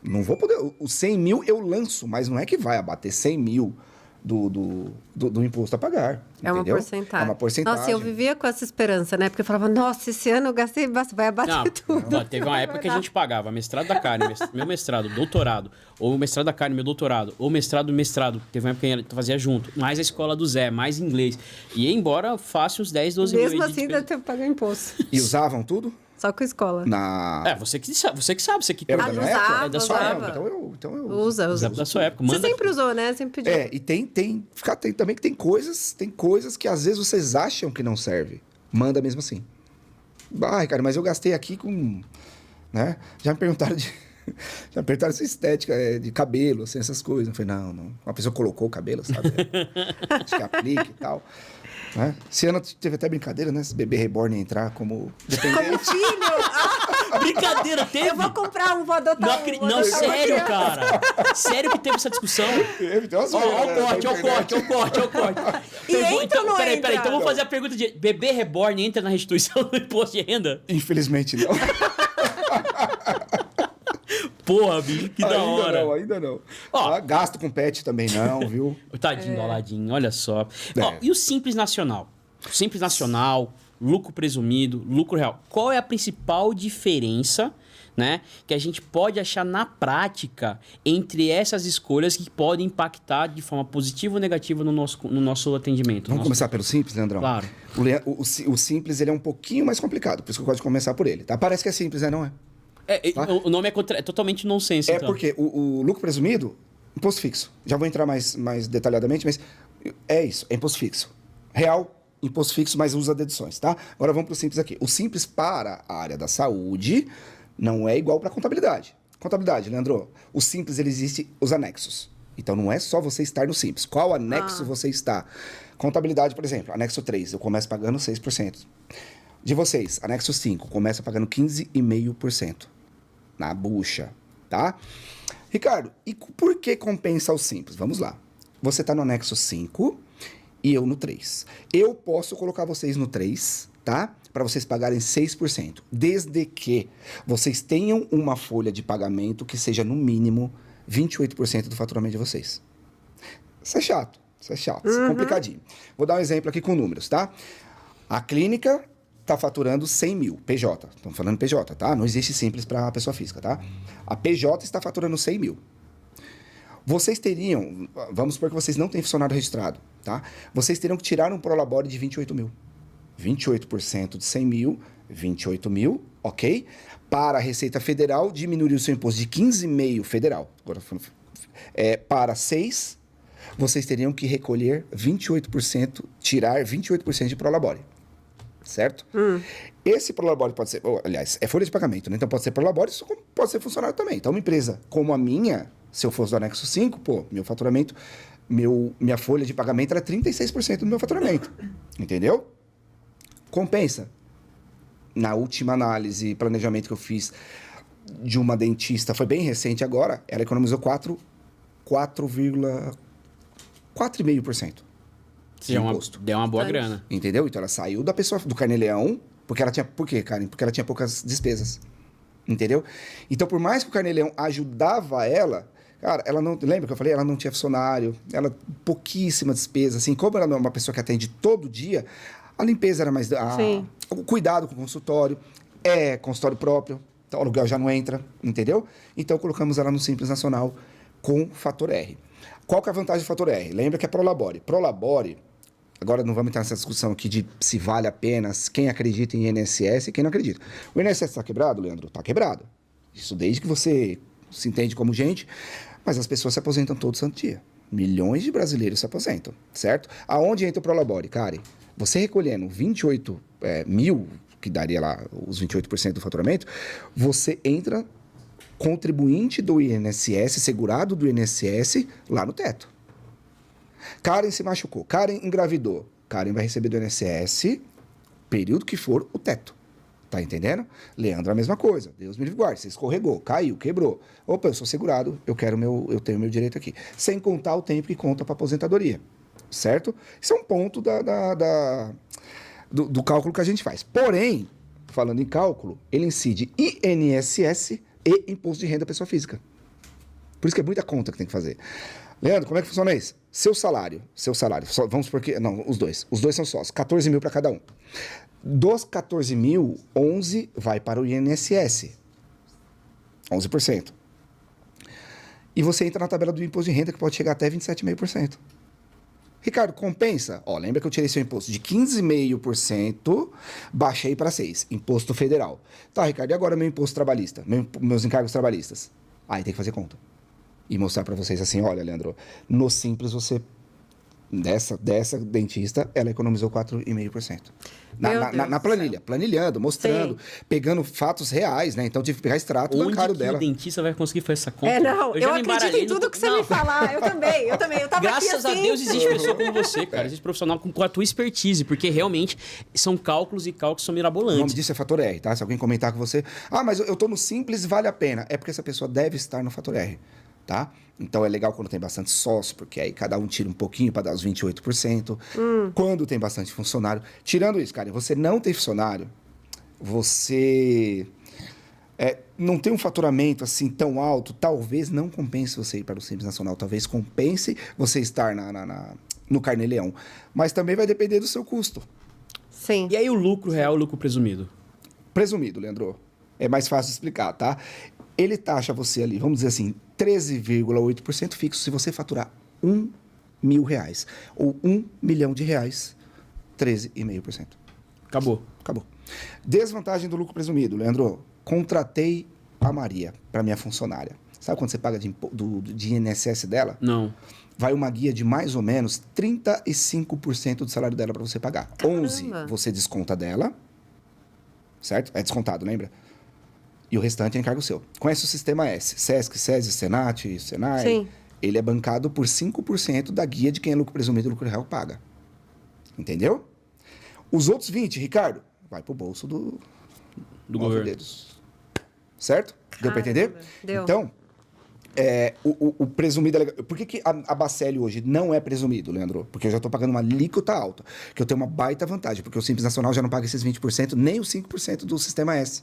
Não vou poder. Os 100 mil eu lanço, mas não é que vai abater 100 mil do imposto a pagar. É uma entendeu? porcentagem. É uma porcentagem. Nossa, eu vivia com essa esperança, né? Porque eu falava, nossa, esse ano eu gastei bastante, vai abater tudo. Não, teve uma época que a gente pagava mestrado da carne, meu mestrado, doutorado, ou mestrado da carne, meu doutorado, ou mestrado do mestrado, teve uma época que a gente fazia junto, mais a escola do Zé, mais inglês. E embora faça uns 10, 12 mil. Mesmo assim, deve ter que pagar imposto. E usavam tudo? Só com escola. Você que sabe, você que Era da minha época? usava, é da sua usava. época. Então eu Usa. Da sua época. Você sempre usou, né? Sempre pediu. E tem também que tem coisas que às vezes vocês acham que não serve. Manda mesmo assim. Ai, cara, mas eu gastei aqui com, né? Já me perguntaram essa estética de cabelo, assim, essas coisas. Eu falei, não. Uma pessoa colocou o cabelo, sabe? Acho que aplica e tal. Né? Esse ano teve até brincadeira, né? Esse bebê reborn entrar como dependente. Como filho! Brincadeira, teve? Eu vou comprar um, vou adotar um. Não, sério, cara. Sério que teve essa discussão? Teve, tem umas Ó, coisas, o corte. E entra ou não Peraí, entra? então vamos fazer a pergunta de bebê reborn entra na restituição do imposto de renda? Infelizmente não. Porra, bicho, que da hora. Ainda não. Ó. Gasto com pet também não, viu? Tadinho do Aladim, olha só. É. Ó, e o Simples Nacional? Simples Nacional, lucro presumido, lucro real. Qual é a principal diferença, né, que a gente pode achar na prática entre essas escolhas que podem impactar de forma positiva ou negativa no nosso atendimento? Vamos começar pelo Simples, Leandrão? Claro. O Simples, ele é um pouquinho mais complicado, por isso que eu gosto de começar por ele, tá? Parece que é simples, né? Não é? O nome é totalmente nonsense, então. Porque o lucro presumido, imposto fixo. Já vou entrar mais detalhadamente, mas é isso, é imposto fixo. Real, imposto fixo, mas usa deduções, tá? Agora vamos para o Simples aqui. O Simples para a área da saúde não é igual para a contabilidade. Contabilidade, Leandro, o Simples, ele existe os anexos. Então não é só você estar no Simples. Qual anexo você está? Contabilidade, por exemplo, anexo 3, eu começo pagando 6%. De vocês, anexo 5, começa pagando 15,5%. Na bucha, tá? Ricardo, e por que compensa o Simples? Vamos lá. Você está no anexo 5 e eu no 3. Eu posso colocar vocês no 3, tá? Para vocês pagarem 6%. Desde que vocês tenham uma folha de pagamento que seja, no mínimo, 28% do faturamento de vocês. Isso é chato, isso é complicadinho. Vou dar um exemplo aqui com números, tá? A clínica está faturando 100 mil, PJ. Estamos falando PJ, tá? Não existe Simples para a pessoa física, tá? A PJ está faturando 100 mil. Vocês teriam, vamos supor que vocês não têm funcionário registrado, tá? Vocês teriam que tirar um prolabore de 28 mil. 28% de 100 mil, 28 mil, ok? Para a Receita Federal, diminuir o seu imposto de 15,5 federal. Agora, para 6, vocês teriam que recolher 28%, tirar 28% de prolabore. Certo? Esse prolabore pode ser, aliás, é folha de pagamento, né? Então pode ser prolabore, isso pode ser funcionário também. Então uma empresa como a minha, se eu fosse do anexo 5, meu faturamento, minha folha de pagamento era 36% do meu faturamento. Entendeu? Compensa. Na última análise, planejamento que eu fiz de uma dentista, foi bem recente agora, ela economizou 4,5%. Deu uma boa grana. Entendeu? Então ela saiu da pessoa do carnê-leão, porque ela tinha... Por quê, Karen? Porque ela tinha poucas despesas. Entendeu? Então, por mais que o carnê-leão ajudava ela, cara, ela não... Lembra que eu falei? Ela não tinha funcionário, ela pouquíssima despesa. Assim, como ela não é uma pessoa que atende todo dia, a limpeza era mais... O cuidado com o consultório, consultório próprio, então o aluguel já não entra, entendeu? Então, colocamos ela no Simples Nacional com fator R. Qual que é a vantagem do fator R? Lembra que é Prolabore. Prolabore... Agora não vamos entrar nessa discussão aqui de se vale a pena, quem acredita em INSS e quem não acredita. O INSS está quebrado, Leandro? Está quebrado. Isso desde que você se entende como gente, mas as pessoas se aposentam todo santo dia. Milhões de brasileiros se aposentam, certo? Aonde entra o Prolabore, Karen? Você recolhendo 28 mil, que daria lá os 28% do faturamento, você entra contribuinte do INSS, segurado do INSS, lá no teto. Karen se machucou, Karen engravidou, Karen vai receber do INSS, período que for, o teto. Tá entendendo? Leandro, a mesma coisa. Deus me livre guarde. Você escorregou, caiu, quebrou. Opa, eu sou segurado, eu tenho meu direito aqui. Sem contar o tempo que conta para aposentadoria. Certo? Isso é um ponto do cálculo que a gente faz. Porém, falando em cálculo, ele incide INSS e Imposto de Renda Pessoa Física. Por isso que é muita conta que tem que fazer. Leandro, como é que funciona isso? Seu salário, vamos por que... Não, os dois são sócios, 14 mil para cada um. Dos 14 mil, 11 vai para o INSS, 11%. E você entra na tabela do imposto de renda, que pode chegar até 27,5%. Ricardo, compensa? Ó, lembra que eu tirei seu imposto de 15,5%, baixei para 6%, imposto federal. Tá, Ricardo, e agora meu imposto trabalhista, meus encargos trabalhistas? Aí tem que fazer conta. E mostrar para vocês assim, olha, Leandro, no Simples você, dessa dentista, ela economizou 4,5%. Na planilha, planilhando, mostrando, pegando fatos reais, né? Então tive que pegar extrato bancário dela. Onde que o dentista vai conseguir fazer essa conta? Eu acredito em tudo que você me falar. Eu também. Eu tava Graças aqui assim. a Deus existe pessoa como você, cara. Existe profissional com a tua expertise, porque realmente são cálculos e cálculos são mirabolantes. O nome disso é Fator R, tá? Se alguém comentar com você, mas eu tô no Simples, vale a pena. É porque essa pessoa deve estar no Fator R, tá? Então é legal quando tem bastante sócio, porque aí cada um tira um pouquinho para dar os 28%. Quando tem bastante funcionário. Tirando isso, cara, você não tem funcionário, você não tem um faturamento assim tão alto, talvez não compense você ir para o Simples Nacional, talvez compense você estar no Carnê-Leão. Mas também vai depender do seu custo. Sim. E aí o lucro real, o lucro presumido? Presumido, Leandro. É mais fácil de explicar, tá? Ele taxa você ali, vamos dizer assim, 13,8% fixo se você faturar R$1.000 ou R$1 milhão, 13,5%. Acabou. Desvantagem do lucro presumido, Leandro. Contratei a Maria para minha funcionária. Sabe quando você paga de INSS dela? Não. Vai uma guia de mais ou menos 35% do salário dela para você pagar. Caramba. 11% você desconta dela, certo? É descontado, lembra? E o restante é encargo seu. Conhece o Sistema S? Sesc, SESI, Senat, Senai? Sim. Ele é bancado por 5% da guia de quem é lucro presumido e lucro real paga. Entendeu? Os outros 20%, Ricardo, vai pro bolso do governo. Dedos. Certo? Deu para entender? Deu. Então, o presumido é legal. Por que a Bacelli hoje não é presumido, Leandro? Porque eu já estou pagando uma alíquota alta, que eu tenho uma baita vantagem, porque o Simples Nacional já não paga esses 20%, nem os 5% do Sistema S.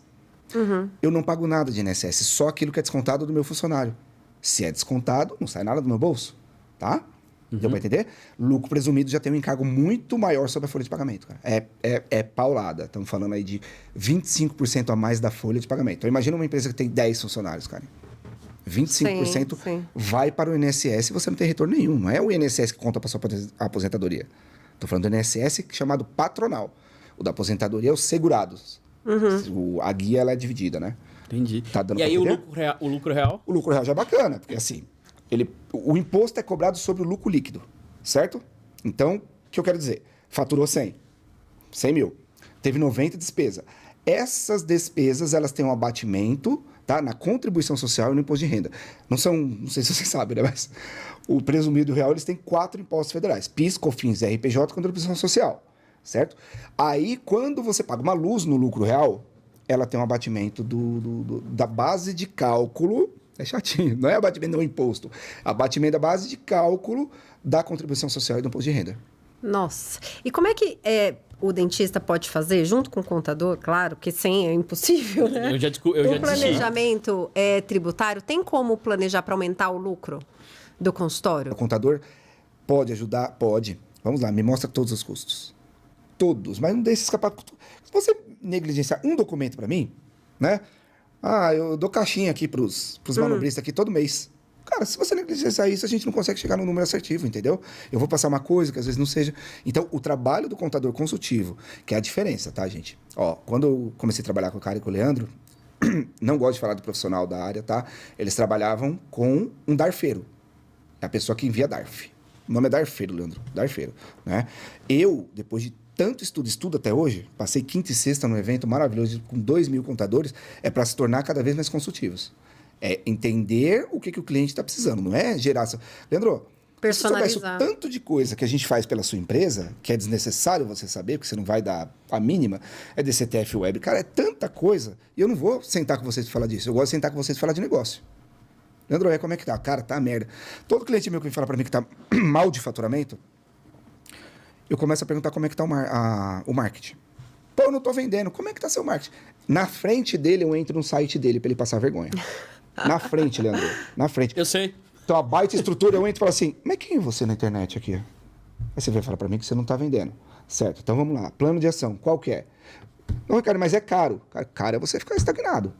Eu não pago nada de INSS, só aquilo que é descontado do meu funcionário. Se é descontado, não sai nada do meu bolso, tá? Deu para entender? Lucro presumido já tem um encargo muito maior sobre a folha de pagamento, cara. É paulada. Estamos falando aí de 25% a mais da folha de pagamento. Então, imagina uma empresa que tem 10 funcionários, cara. 25% Sim. vai para o INSS e você não tem retorno nenhum. Não é o INSS que conta para sua aposentadoria. Estou falando do INSS chamado patronal. O da aposentadoria é os segurados. A guia ela é dividida, né? Entendi. Tá dando E aí pra o entender? lucro real? O lucro real já é bacana, porque assim, o imposto é cobrado sobre o lucro líquido, certo? Então, o que eu quero dizer? Faturou 100 mil, teve 90 despesa. Essas despesas, elas têm um abatimento, tá? Na contribuição social e no imposto de renda. Não sei se vocês sabem, né? Mas o presumido real, eles têm 4 impostos federais. PIS, COFINS, RPJ, contribuição social, certo? Aí, quando você paga uma luz no lucro real, ela tem um abatimento da base de cálculo. É chatinho, não é abatimento do imposto. Abatimento da base de cálculo da contribuição social e do imposto de renda. Nossa. E como é que o dentista pode fazer, junto com o contador, claro, porque sem é impossível, né? Eu já O planejamento tributário, tem como planejar para aumentar o lucro do consultório? O contador pode ajudar? Pode. Vamos lá, me mostra todos os custos. Todos, mas não deixe escapar. Se você negligenciar um documento para mim, né? Eu dou caixinha aqui pros manobristas aqui todo mês. Cara, se você negligenciar isso, a gente não consegue chegar no número assertivo, entendeu? Eu vou passar uma coisa que às vezes não seja. Então, o trabalho do contador consultivo, que é a diferença, tá, gente? Quando eu comecei a trabalhar com o cara e com o Leandro, não gosto de falar do profissional da área, tá? Eles trabalhavam com um darfeiro. É a pessoa que envia DARF. O nome é darfeiro, Leandro. Darfeiro, né? Eu, depois de tanto estudo até hoje, passei quinta e sexta num evento maravilhoso com 2.000 contadores, é para se tornar cada vez mais consultivos. É entender o que o cliente está precisando, não é gerar... Leandro, se você soubesse o tanto de coisa que a gente faz pela sua empresa, que é desnecessário você saber, porque você não vai dar a mínima, é DCTF Web. Cara, é tanta coisa, e eu não vou sentar com vocês para falar disso, eu gosto de sentar com vocês para falar de negócio. Leandro, como é que tá? Cara, tá merda. Todo cliente meu que vem falar para mim que tá mal de faturamento, eu começo a perguntar como é que tá o marketing. Pô, eu não tô vendendo. Como é que tá seu marketing? Na frente dele, eu entro no site dele para ele passar vergonha. Na frente, Leandro. Na frente. Eu sei. Então, a baita estrutura, eu entro e falo assim, mas quem é você na internet aqui? Aí você vai falar para mim que você não tá vendendo. Certo, então vamos lá. Plano de ação, qual que é? Não, Ricardo, mas é caro. Caro é você ficar estagnado.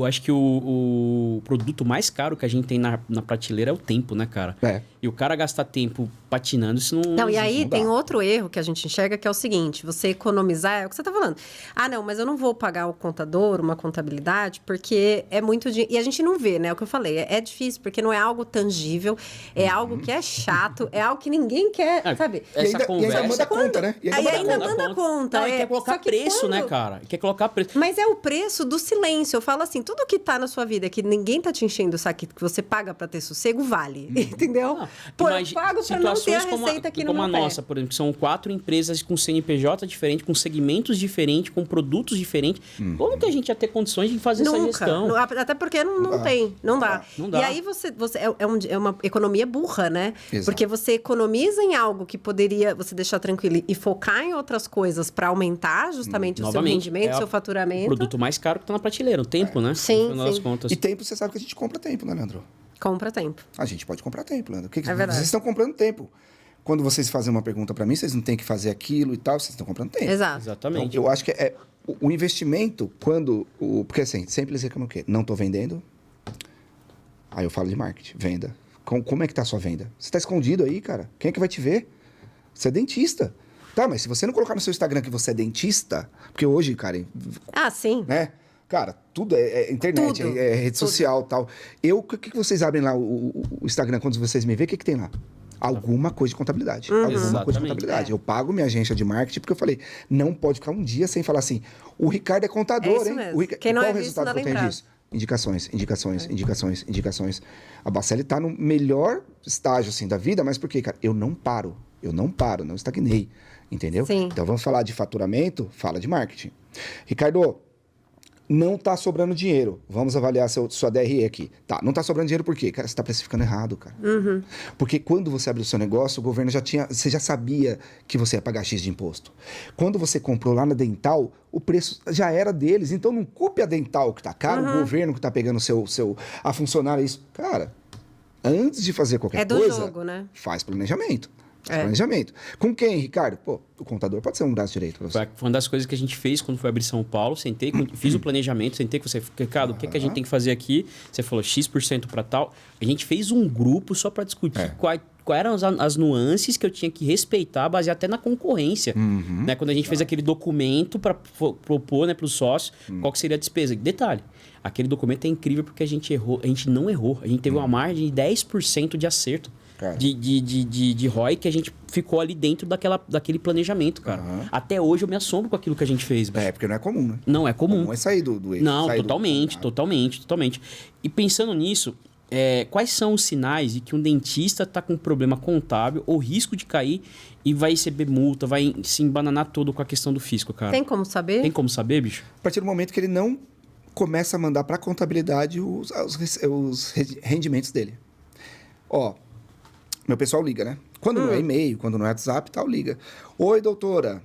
Acho que o produto mais caro que a gente tem na prateleira é o tempo, né, cara? E o cara gastar tempo patinando, isso não... Não, e aí tem outro erro que a gente enxerga, que é o seguinte, você economizar, é o que você tá falando. Ah, não, mas eu não vou pagar o contador, uma contabilidade, porque é muito dinheiro. E a gente não vê, né? É o que eu falei, é difícil, porque não é algo tangível, é algo que é chato, é algo que ninguém quer, sabe? Essa conversa... E ainda manda conta, né? E ainda manda conta. Não, e quer colocar preço, né, cara? Quer colocar preço. Mas é o preço do silêncio. Eu falo assim, tudo que tá na sua vida, que ninguém tá te enchendo o saco, que você paga pra ter sossego, vale. Entendeu? Não, Pô, eu pago pra não ter a receita aqui no meu pé. Como a nossa, por exemplo, são 4 empresas com CNPJ diferente, com segmentos diferentes, com produtos diferentes. Como que a gente ia ter condições de fazer essa gestão? Até porque não tem, não dá. Não dá. E aí é uma economia burra, né? Exato. Porque você economiza em algo que poderia você deixar tranquilo e focar em outras coisas para aumentar justamente o seu rendimento, o seu faturamento. O produto mais caro que tá na prateleira, o tempo, né? Sim, no sim. Contas. E tempo, você sabe que a gente compra tempo, né, Leandro? Compra tempo. A gente pode comprar tempo, Leandro. É verdade. Vocês estão comprando tempo. Quando vocês fazem uma pergunta para mim, vocês não têm que fazer aquilo e tal, vocês estão comprando tempo. Exato. Exatamente. Então, eu acho que o investimento, porque assim, sempre eles reclamam o quê? Não tô vendendo. Aí eu falo de marketing, venda. Como é que tá a sua venda? Você tá escondido aí, cara? Quem é que vai te ver? Você é dentista. Tá, mas se você não colocar no seu Instagram que você é dentista, porque hoje, cara... Ah, sim. Né? Cara, tudo é internet, Tudo. é rede social e tal. O que vocês abrem lá o Instagram quando vocês me veem? O que tem lá? Alguma coisa de contabilidade. Alguma coisa de Exatamente. contabilidade. Eu pago minha agência de marketing porque eu falei, não pode ficar um dia sem falar assim, o Ricardo é contador, É isso hein? mesmo. Quem não Qual é o visto, resultado não é que eu tenho lembrado. disso? Indicações. A Bacelli tá no melhor estágio, assim, da vida, mas por quê, cara? Eu não paro, não estagnei, entendeu? Sim. Então, vamos falar de faturamento, fala de marketing. Ricardo, não tá sobrando dinheiro. Vamos avaliar sua DRE aqui. Tá, não tá sobrando dinheiro por quê? Cara, você tá precificando errado, cara. Porque quando você abriu o seu negócio, o governo você já sabia que você ia pagar X de imposto. Quando você comprou lá na Dental, o preço já era deles. Então, não culpe a Dental que tá caro, o governo que tá pegando a funcionária isso. Cara, antes de fazer qualquer do coisa, jogo, né? faz planejamento. Planejamento. Com quem, Ricardo? Pô, o contador pode ser um braço direito pra você. Foi uma das coisas que a gente fez quando foi abrir São Paulo. Sentei, fiz o planejamento, sentei com você. Ricardo, o que a gente tem que fazer aqui? Você falou X% para tal. A gente fez um grupo só para discutir quais eram as nuances que eu tinha que respeitar, baseado até na concorrência. Né? Quando a gente fez aquele documento para propor, né, para os sócios qual que seria a despesa. Detalhe, aquele documento é incrível porque a gente não errou. A gente teve uma margem de 10% de acerto. De ROI que a gente ficou ali dentro daquele planejamento, cara. Até hoje eu me assombro com aquilo que a gente fez. Bicho. Porque não é comum, né? Não é comum. Comum é sair do eixo. Não, sair totalmente. E pensando nisso, quais são os sinais de que um dentista está com um problema contábil ou risco de cair e vai receber multa, vai se embananar todo com a questão do fisco, cara? Tem como saber? Tem como saber, bicho? A partir do momento que ele não começa a mandar para a contabilidade os rendimentos dele. Ó, meu pessoal liga, né? Quando não é e-mail, quando não é WhatsApp, tal, liga. Oi, doutora.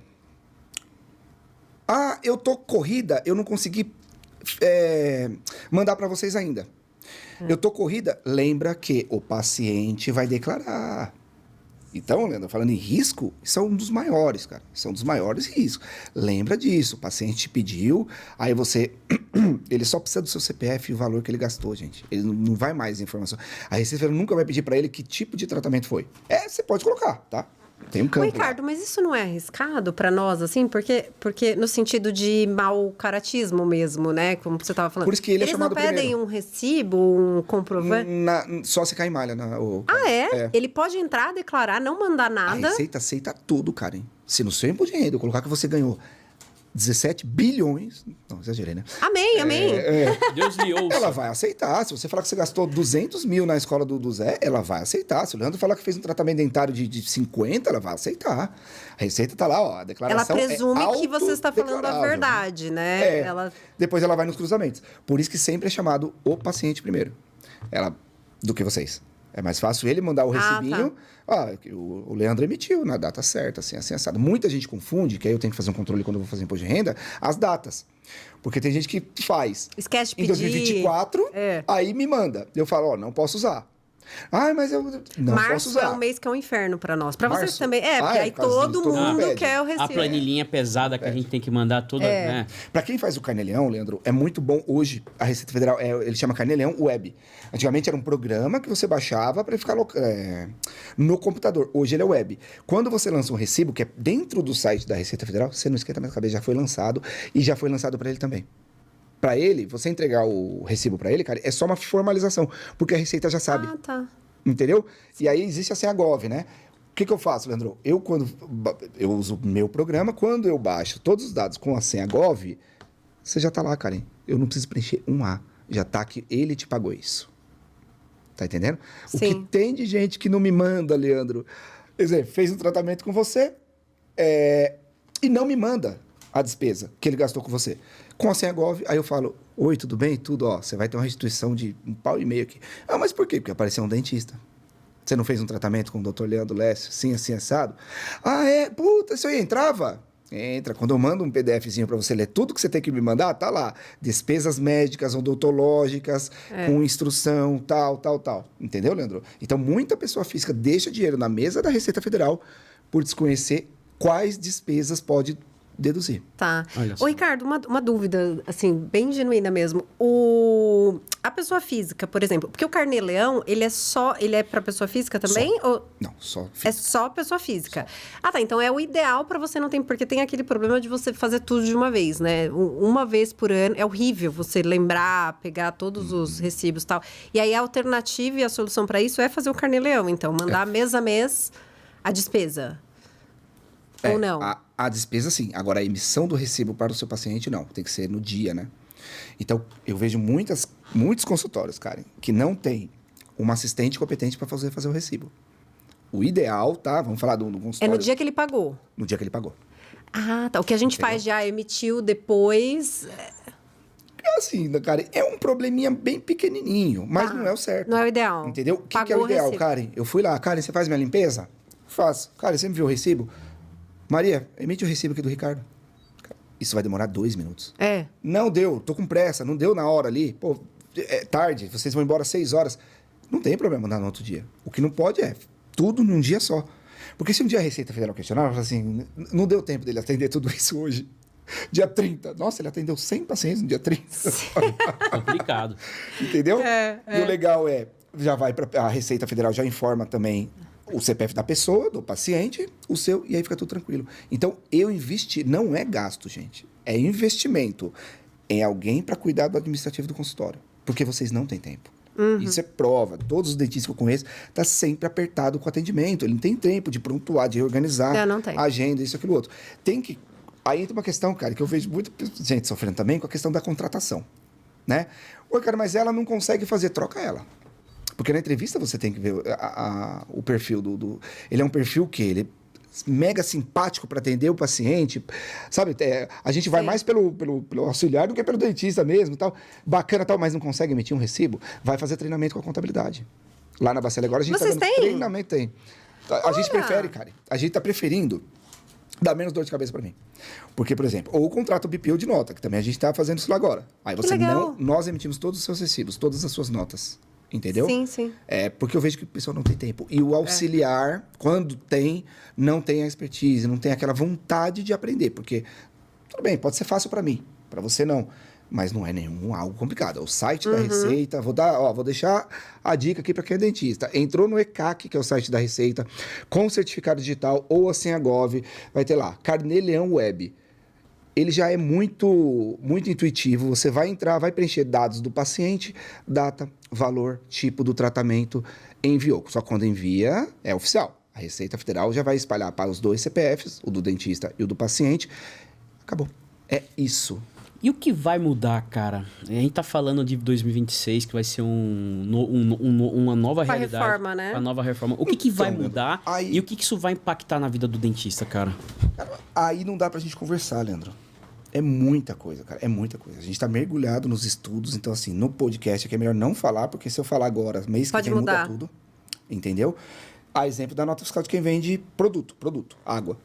Ah, eu tô corrida, eu não consegui mandar para vocês ainda. Eu tô corrida, lembra que o paciente vai declarar. Então, Leandro, falando em risco, isso é um dos maiores, cara. Isso é um dos maiores riscos. Lembra disso, o paciente te pediu, aí você... ele só precisa do seu CPF e o valor que ele gastou, gente. Ele não vai mais informação. A Receita nunca vai pedir para ele que tipo de tratamento foi. Você pode colocar, tá? Tem um campo. Ricardo, mas isso não é arriscado para nós, assim? Porque no sentido de mau caratismo mesmo, né? Como você estava falando. Por isso que ele é Eles chamado não pedem primeiro. um recibo, um comprovante? Só se cai malha. Ele pode entrar, declarar, não mandar nada. A Receita aceita tudo, cara, hein? Se no seu imposto de renda eu colocar que você ganhou 17 bilhões... Não, exagerei, né? Amém. Deus lhe ouça. Ela vai aceitar. Se você falar que você gastou 200 mil na escola do Zé, ela vai aceitar. Se o Leandro falar que fez um tratamento dentário de 50, ela vai aceitar. A Receita tá lá, ó. A declaração Ela presume que você está falando a verdade, né? Depois ela vai nos cruzamentos. Por isso que sempre é chamado o paciente primeiro. Do que vocês. É mais fácil ele mandar o Ah, recibinho. O Leandro emitiu na data certa, assim assado. Muita gente confunde, que aí eu tenho que fazer um controle quando eu vou fazer imposto de renda, as datas. Porque tem gente que faz Esquece de em pedir. 2024, aí me manda. Eu falo, não posso usar. Mas eu não posso Março usar. é um mês que é um inferno pra nós. Pra vocês Março? também. Porque aí por causa todo todo mundo mundo pede. quer o recibo. A planilhinha pesada que a gente tem que mandar toda, né? Para quem faz o Carnê-Leão, Leandro, é muito bom hoje. A Receita Federal, ele chama Carnê-Leão Web. Antigamente era um programa que você baixava para ele ficar no computador. Hoje ele é web. Quando você lança um recibo, que é dentro do site da Receita Federal, você não esquenta mais a cabeça, já foi lançado e já foi lançado para ele também. Para ele, você entregar o recibo para ele, cara, é só uma formalização, porque a Receita já sabe. Ah, tá. Entendeu? E aí existe a Senhagov, né? O que eu faço, Leandro? Quando eu uso o meu programa, quando eu baixo todos os dados com a Senhagov, você já tá lá, Karen. Eu não preciso preencher um A. Já tá que ele te pagou isso. Tá entendendo? Sim. O que tem de gente que não me manda, Leandro, quer dizer, fez um tratamento com você e não me manda a despesa que ele gastou com você. Com a Senhagov, aí eu falo, oi, tudo bem? Tudo, você vai ter uma restituição de R$1,5 aqui. Mas por quê? Porque apareceu um dentista. Você não fez um tratamento com o Dr. Leandro Lécio, assim, assado? Puta, isso aí entrava? Entra. Quando eu mando um PDFzinho para você ler tudo que você tem que me mandar, tá lá. Despesas médicas, odontológicas, com instrução, tal. Entendeu, Leandro? Então, muita pessoa física deixa dinheiro na mesa da Receita Federal por desconhecer quais despesas pode deduzir. Tá. Olha só. Ô, Ricardo, uma dúvida, assim, bem genuína mesmo. A pessoa física, por exemplo, porque o Carnê-Leão, ele é para pessoa física também? Ou Não, só é só pessoa física? Tá. Então é o ideal para você não ter, porque tem aquele problema de você fazer tudo de uma vez, né? Uma vez por ano, é horrível você lembrar, pegar todos os recibos e tal. E aí a alternativa e a solução para isso é fazer o Carnê-Leão. Então, mandar mês a mês a despesa. Ou não? A despesa, sim. Agora, a emissão do recibo para o seu paciente, não. Tem que ser no dia, né? Então, eu vejo muitos consultórios, Karen, que não tem uma assistente competente para fazer o recibo. O ideal, tá? Vamos falar do consultório. É no dia que ele pagou. No dia que ele pagou. Ah, tá. O que a gente faz já emitiu depois. É assim, Karen, é um probleminha bem pequenininho, mas não é o certo. Não é o ideal. Entendeu? O que é Pagou o ideal, recibo. Karen? Eu fui lá, Karen, você faz minha limpeza? Faço. Karen, você me viu o recibo? Maria, emite o recibo aqui do Ricardo. Isso vai demorar 2 minutos. Não deu, tô com pressa, não deu na hora ali. Pô, é tarde, vocês vão embora às 6 horas. Não tem problema mandar no outro dia. O que não pode é tudo num dia só. Porque se um dia a Receita Federal questionar, ela fala assim, não deu tempo dele atender tudo isso hoje. Dia 30. Nossa, ele atendeu 100 pacientes no dia 30. Complicado. Entendeu? E o legal já vai para a Receita Federal, já informa também o CPF da pessoa, do paciente, o seu, e aí fica tudo tranquilo. Então, eu investi, não é gasto, gente. É investimento em alguém para cuidar do administrativo do consultório. Porque vocês não têm tempo. Isso é prova. Todos os dentistas que eu conheço tá sempre apertado com o atendimento. Ele não tem tempo de prontuar, de organizar Não tem. a agenda, isso, aquilo, outro. Tem que... Aí entra uma questão, cara, que eu vejo muita gente sofrendo também com a questão da contratação, né? Oi, cara, mas ela não consegue fazer, troca ela. Porque na entrevista você tem que ver o perfil do... Ele é um perfil que ele é mega simpático para atender o paciente, sabe? A gente vai mais pelo auxiliar do que pelo dentista mesmo, tal. Bacana, tal, mas não consegue emitir um recibo, vai fazer treinamento com a contabilidade. Lá na Bacela agora a gente Vocês tá dando têm? treinamento, tem. A gente prefere, cara. A gente tá preferindo dar menos dor de cabeça para mim. Porque, por exemplo, ou o contrato BPO de nota, que também a gente tá fazendo isso lá agora. Aí você legal. nós emitimos todos os seus recibos, todas as suas notas. Entendeu? Sim. Porque eu vejo que o pessoal não tem tempo. E o auxiliar, quando tem, não tem a expertise, não tem aquela vontade de aprender. Porque, tudo bem, pode ser fácil para mim, para você não. Mas não é algo complicado. É o site da Receita, vou deixar a dica aqui para quem é dentista. Entrou no ECAC, que é o site da Receita, com certificado digital ou a Senhagov, vai ter lá, Carnê-Leão Web. Ele já é muito intuitivo. Você vai entrar, vai preencher dados do paciente, data, valor, tipo do tratamento, enviou. Só quando envia, é oficial. A Receita Federal já vai espalhar para os 2 CPFs, o do dentista e o do paciente. Acabou. É isso. E o que vai mudar, cara? A gente tá falando de 2026, que vai ser uma nova Uma realidade. reforma, né? Uma nova reforma. O que vai mudar aí- e o que isso vai impactar na vida do dentista, cara? Aí não dá pra gente conversar, Leandro. É muita coisa, cara. É muita coisa. A gente tá mergulhado nos estudos. Então, assim, no podcast aqui é melhor não falar, porque se eu falar agora, mês que Pode vem mudar. muda tudo. entendeu? A exemplo da nota fiscal de quem vende produto, água.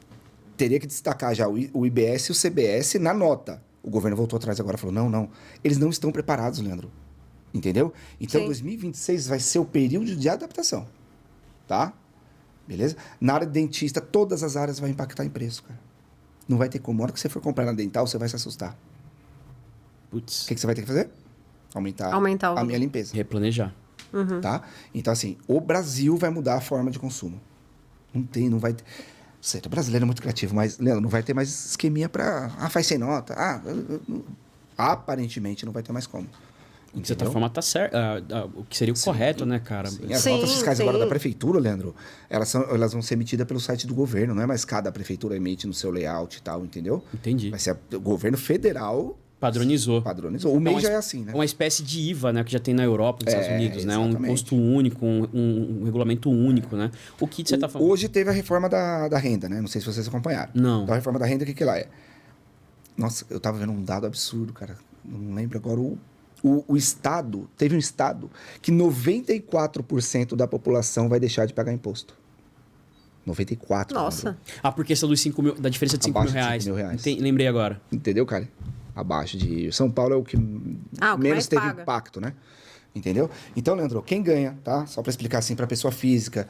Teria que destacar já o IBS e o CBS na nota. O governo voltou atrás agora e falou, não, eles não estão preparados, Leandro. Entendeu? Então, 2026 vai ser o período de adaptação, tá? Beleza? Na área de dentista, todas as áreas vão impactar em preço, cara. Não vai ter como. Na hora que você for comprar na dental, você vai se assustar. Putz. O que você vai ter que fazer? Aumentar a minha limpeza. Replanejar. Tá? Então, assim, o Brasil vai mudar a forma de consumo. Não vai ter... Certo, o brasileiro é muito criativo, mas, Leandro, não vai ter mais esqueminha pra... faz sem nota. Aparentemente não vai ter mais como. De certa forma, tá certo. O que seria o correto, né, cara? Sim. As notas fiscais agora da prefeitura, Leandro, elas vão ser emitidas pelo site do governo, não é mais cada prefeitura emite no seu layout e tal, entendeu? Entendi. Vai ser o governo federal... Padronizou. O MEI já é assim, né? É uma espécie de IVA, né? Que já tem na Europa, nos Estados Unidos, né? Um imposto único, um regulamento único, né? O que de certa forma... Hoje teve a reforma da renda, né? Não sei se vocês acompanharam. Não. Então, a reforma da renda, o que ela é? Nossa, eu tava vendo um dado absurdo, cara. Não lembro agora. O Estado... Teve um Estado que 94% da população vai deixar de pagar imposto. 94%. Nossa. Por questão dos 5 mil, da diferença de 5 mil reais. Lembrei agora. Entendeu, cara? Abaixo de... São Paulo é o que menos teve impacto, né? Entendeu? Então, Leandro, quem ganha, tá? Só para explicar assim, para pessoa física,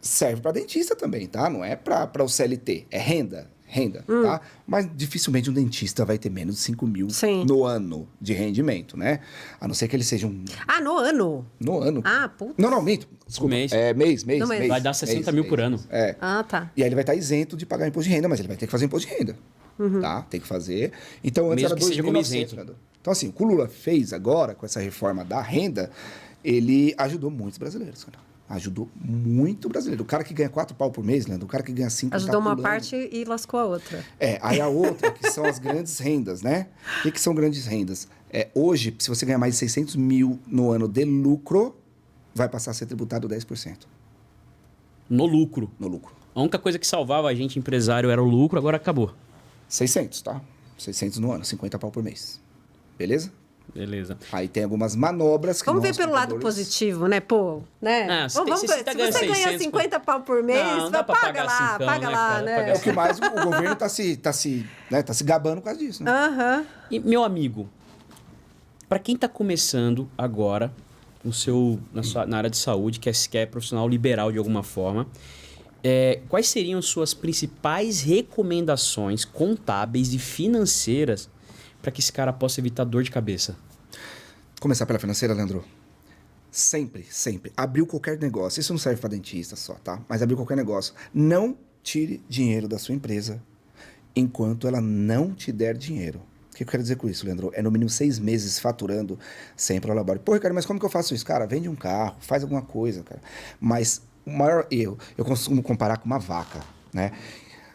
serve para dentista também, tá? Não é para o CLT, é renda, tá? Mas dificilmente um dentista vai ter menos de 5 mil no ano de rendimento, né? A não ser que ele seja um... no ano? No ano. Putz. Não, minto. Desculpa. Mês. Mês. Vai dar 60 mil por ano. Tá. E aí ele vai estar isento de pagar imposto de renda, mas ele vai ter que fazer imposto de renda. Tá? Tem que fazer. Então, antes mesmo era 2.900. Então, assim, o que o Lula fez agora, com essa reforma da renda, ele ajudou muitos brasileiros, cara. Ajudou muito brasileiro. O cara que ganha 4 pau por mês, Leandro, o cara que ganha 5... Ajudou uma parte e lascou a outra. Aí a outra, que são as grandes rendas, né? O que são grandes rendas? Hoje, se você ganhar mais de 600 mil no ano de lucro, vai passar a ser tributado 10%. No lucro. No lucro. A única coisa que salvava a gente, empresário, era o lucro, agora acabou. 600, tá? 600 no ano, 50 pau por mês. Beleza? Beleza. Aí tem algumas manobras que vamos ver pelo lado positivo, né? Pô, né? Se você ganha 50 pau por mês, paga lá, né? É o que mais o governo tá se gabando por causa disso, né? E, meu amigo, para quem tá começando agora na área de saúde, que é profissional liberal de alguma forma, quais seriam suas principais recomendações contábeis e financeiras para que esse cara possa evitar dor de cabeça? Começar pela financeira, Leandro. Sempre. Abriu qualquer negócio. Isso não serve para dentista só, tá? Mas abriu qualquer negócio. Não tire dinheiro da sua empresa enquanto ela não te der dinheiro. O que eu quero dizer com isso, Leandro? É no mínimo 6 meses faturando sem prolabore. Pô, Ricardo, mas como que eu faço isso? Cara, vende um carro, faz alguma coisa, cara. Mas o maior erro, eu costumo comparar com uma vaca, né?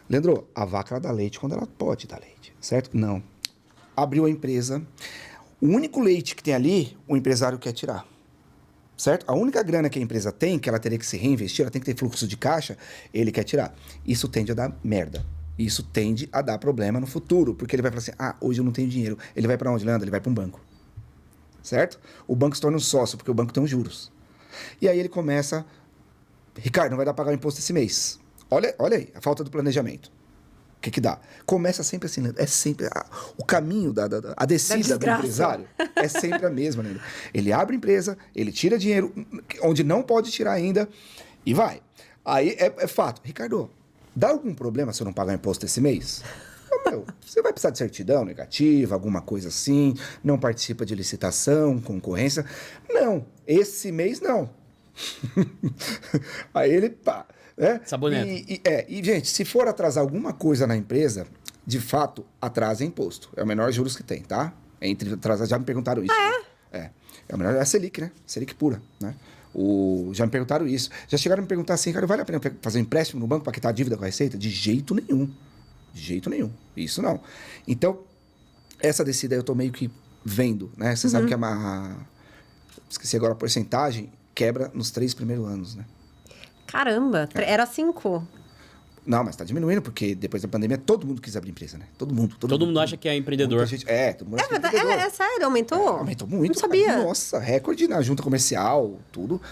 Leandro, a vaca ela dá leite quando ela pode dar leite, certo? Não. Abriu a empresa, o único leite que tem ali, o empresário quer tirar, certo? A única grana que a empresa tem, que ela teria que se reinvestir, ela tem que ter fluxo de caixa, ele quer tirar. Isso tende a dar merda. Isso tende a dar problema no futuro, porque ele vai falar assim, hoje eu não tenho dinheiro. Ele vai para onde, Leandro? Ele vai para um banco, certo? O banco se torna um sócio, porque o banco tem os juros. E aí ele começa, Ricardo, não vai dar para pagar o imposto esse mês. Olha aí, a falta do planejamento. O que dá? Começa sempre assim, Leandro. É sempre... o caminho, a descida do empresário é sempre a mesma, Leandro. Ele abre a empresa, ele tira dinheiro onde não pode tirar ainda e vai. Aí é fato. Ricardo, dá algum problema se eu não pagar imposto esse mês? Você vai precisar de certidão negativa, alguma coisa assim, não participa de licitação, concorrência. Não, esse mês não. Aí ele... Sabonete. E, gente, se for atrasar alguma coisa na empresa, de fato, atrasa imposto. É o menor juros que tem, tá? Entre atrasar, já me perguntaram isso. É o menor, é a Selic, né? Selic pura, né? Já me perguntaram isso. Já chegaram a me perguntar assim, cara, vale a pena fazer um empréstimo no banco para quitar a dívida com a Receita? De jeito nenhum. De jeito nenhum. Isso não. Então, essa descida eu tô meio que vendo, né? Você sabe que esqueci agora a porcentagem, quebra nos 3 primeiros anos, né? Caramba, era 5. Não, mas tá diminuindo, porque depois da pandemia todo mundo quis abrir empresa, né? Todo mundo acha que é empreendedor. Todo mundo acha que é empreendedor. É sério, aumentou? Aumentou muito. Não sabia. Nossa, recorde na junta comercial, tudo.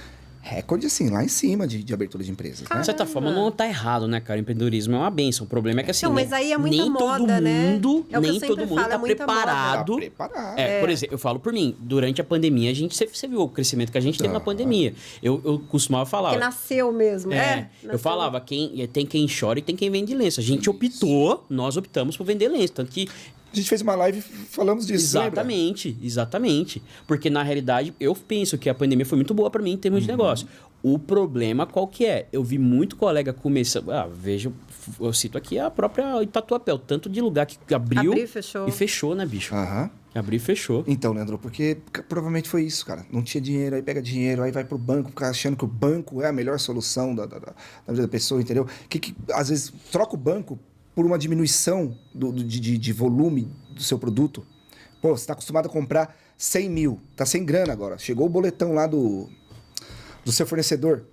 recorde, assim, lá em cima de abertura de empresas, né? De certa forma, não tá errado, né, cara? O empreendedorismo é uma bênção. O problema é que assim, Não, mas aí é muita nem moda, todo né? mundo, É o que eu nem sempre todo mundo falo, é tá muita preparado. Tá preparado. Por exemplo, eu falo por mim, durante a pandemia, você viu o crescimento que a gente teve na pandemia. Eu costumava falar. Que nasceu mesmo. Eu nasceu. falava, tem quem chora e tem quem vende lenço. A gente nós optamos por vender lenço. Tanto que A gente fez uma live e falamos disso, lembra? Exatamente. Porque, na realidade, eu penso que a pandemia foi muito boa para mim em termos de negócio. O problema qual que é? Eu vi muito colega começando... eu cito aqui a própria Tatuapé. O tanto de lugar que abriu e fechou, né, bicho? Aham. Abriu e fechou. Então, Leandro, porque provavelmente foi isso, cara. Não tinha dinheiro, aí pega dinheiro, aí vai pro banco, fica achando que o banco é a melhor solução da vida da pessoa, entendeu? Que às vezes troca o banco por uma diminuição de volume do seu produto. Pô, você está acostumado a comprar 100 mil, tá sem grana agora. Chegou o boletão lá do seu fornecedor.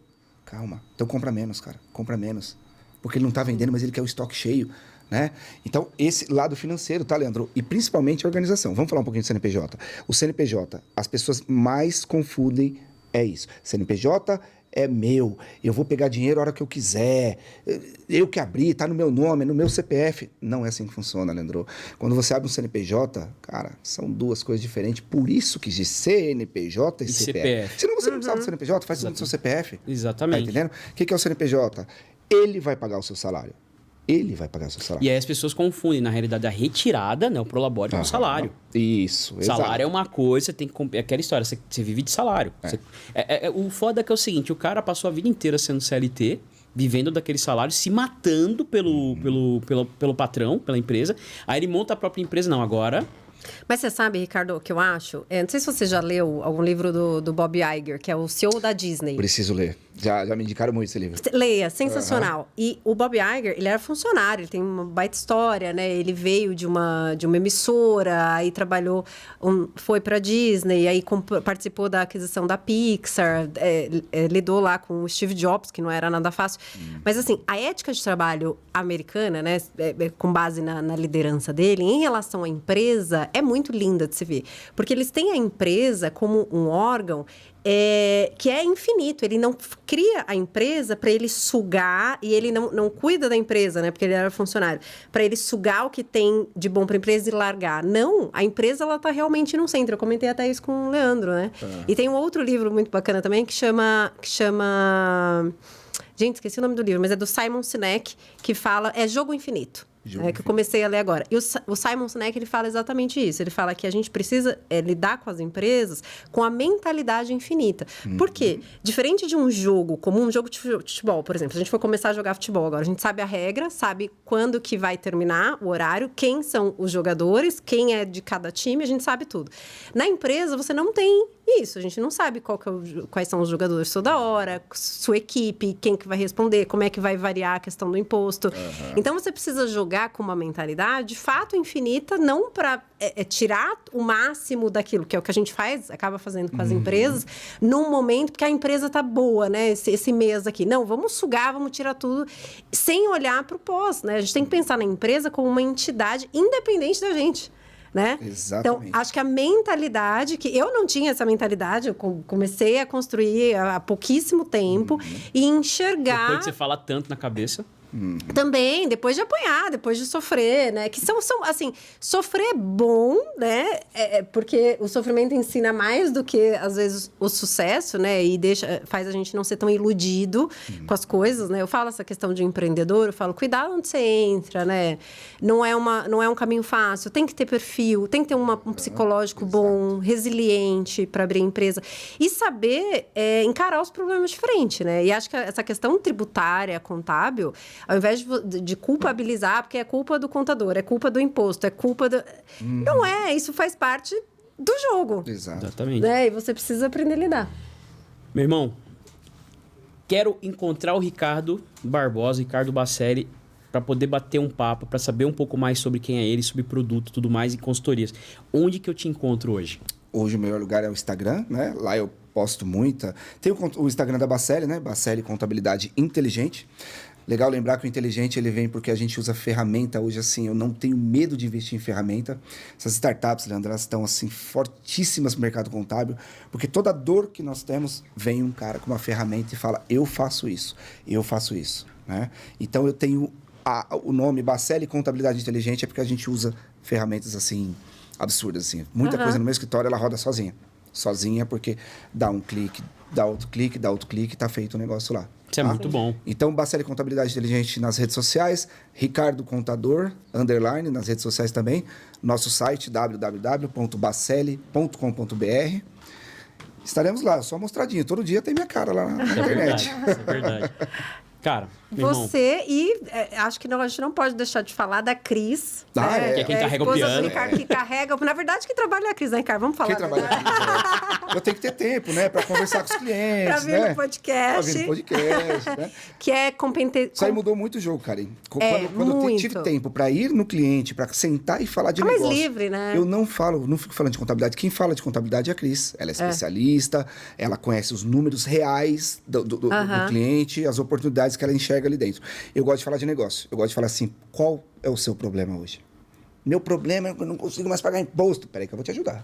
Calma, então compra menos, cara. Compra menos. Porque ele não tá vendendo, mas ele quer o estoque cheio, né? Então, esse lado financeiro, tá, Leandro? E principalmente a organização. Vamos falar um pouquinho do CNPJ. O CNPJ, as pessoas mais confundem é isso. CNPJ é meu, eu vou pegar dinheiro a hora que eu quiser, eu que abri, tá no meu nome, no meu CPF. Não é assim que funciona, Leandro. Quando você abre um CNPJ, cara, são duas coisas diferentes. Por isso que existe CNPJ e CPF. Senão você não precisava do CNPJ, faz tudo no seu CPF. Exatamente. Tá entendendo? O que é o CNPJ? Ele vai pagar o seu salário. Ele vai pagar o seu salário. E aí as pessoas confundem, na realidade, a retirada, né, o prolabore com o salário. Isso, exato. Salário é uma coisa, tem que... É aquela história, você vive de salário. O foda é que é o seguinte, o cara passou a vida inteira sendo CLT, vivendo daquele salário, se matando pelo patrão, pela empresa. Aí ele monta a própria empresa. Não, agora... Mas você sabe, Ricardo, o que eu acho? Não sei se você já leu algum livro do Bob Iger, que é o CEO da Disney. Preciso ler. Já me indicaram muito esse livro. Leia, sensacional. E o Bob Iger, ele era funcionário, ele tem uma baita história, né? Ele veio de uma emissora, aí trabalhou, foi pra Disney, aí participou da aquisição da Pixar, lidou lá com o Steve Jobs, que não era nada fácil. Mas, assim, a ética de trabalho americana, né? Com base na liderança dele, em relação à empresa, é muito linda de se ver. Porque eles têm a empresa como um órgão que é infinito. Ele não cria a empresa para ele sugar, e ele não cuida da empresa, né? Porque ele era funcionário. Para ele sugar o que tem de bom para a empresa e largar. Não, a empresa, ela tá realmente no centro. Eu comentei até isso com o Leandro, né? E tem um outro livro muito bacana também, que chama... Gente, esqueci o nome do livro, mas é do Simon Sinek, que fala... É Jogo Infinito. Que eu comecei a ler agora. E o Simon Sinek, ele fala exatamente isso. Ele fala que a gente precisa lidar com as empresas com a mentalidade infinita. Por quê? Diferente de um jogo comum, um jogo de futebol, por exemplo. Se a gente for começar a jogar futebol agora, a gente sabe a regra, sabe quando que vai terminar o horário, quem são os jogadores, quem é de cada time, a gente sabe tudo. Na empresa, você não tem isso. A gente não sabe quais são os jogadores toda hora, sua equipe, quem que vai responder, como é que vai variar a questão do imposto. Então, você precisa jogar com uma mentalidade, de fato, infinita, não para tirar o máximo daquilo, que é o que a gente acaba fazendo com as empresas, num momento que a empresa tá boa, né? Esse mês aqui. Não, vamos sugar, vamos tirar tudo, sem olhar para o pós, né? A gente tem que pensar na empresa como uma entidade independente da gente. Né? Exatamente. Então, acho que a mentalidade, que eu não tinha essa mentalidade, eu comecei a construir há pouquíssimo tempo, e enxergar... Depois que você fala tanto na cabeça... Também, depois de apanhar, depois de sofrer, né? Que são assim, sofrer é bom, né? Porque o sofrimento ensina mais do que, às vezes, o sucesso, né? E faz a gente não ser tão iludido com as coisas, né? Eu falo essa questão de empreendedor, eu falo, cuidado onde você entra, né? Não é um caminho fácil, tem que ter perfil, tem que ter um psicológico bom, resiliente para abrir a empresa. E saber encarar os problemas de frente, né? E acho que essa questão tributária, contábil... Ao invés de culpabilizar, porque é culpa do contador, é culpa do imposto, é culpa do... Não é, isso faz parte do jogo. Exatamente. Né? E você precisa aprender a lidar. Meu irmão, quero encontrar o Ricardo Barbosa, Ricardo Bacelli, para poder bater um papo, para saber um pouco mais sobre quem é ele, sobre produto, tudo mais e consultorias. Onde que eu te encontro hoje? Hoje o melhor lugar é o Instagram, né? Lá eu posto muita... Tem o Instagram da Bacelli, né? Bacelli Contabilidade Inteligente. Legal lembrar que o inteligente ele vem porque a gente usa ferramenta hoje, assim, eu não tenho medo de investir em ferramenta. Essas startups, Leandro, elas estão, assim, fortíssimas no mercado contábil, porque toda dor que nós temos, vem um cara com uma ferramenta e fala, eu faço isso, né? Então, eu tenho o nome Bacelli Contabilidade Inteligente é porque a gente usa ferramentas, assim, absurdas, assim. Muita coisa no meu escritório, ela roda sozinha. Sozinha, porque dá um clique, dá outro clique, tá feito o negócio lá. Isso é muito bom. Então, Bacelli Contabilidade Inteligente nas redes sociais, Ricardo Contador, _, nas redes sociais também. Nosso site, www.bacelli.com.br. Estaremos lá, só mostradinho. Todo dia tem minha cara lá na internet. Verdade, isso é verdade. Cara, meu irmão, Você acho que a gente não pode deixar de falar da Cris. Que é quem carrega o esposa do piano. Ricardo, que carrega. Na verdade, quem trabalha é a Cris, né, Ricardo? Vamos falar. Quem trabalha aqui, eu tenho que ter tempo, né? Para conversar com os clientes, Pra vir né? no podcast. Pra vir no podcast, né? Que é competente. Isso aí mudou muito o jogo, Karen. Quando eu muito. tive tempo para ir no cliente, para sentar e falar de Fica mais negócio. livre, né? Eu não fico falando de contabilidade. Quem fala de contabilidade é a Cris. Ela é especialista, ela conhece os números reais do cliente, as oportunidades que ela enxerga ali dentro. Eu gosto de falar de negócio. Eu gosto de falar assim, qual é o seu problema hoje? Meu problema é que eu não consigo mais pagar imposto. Peraí que eu vou te ajudar.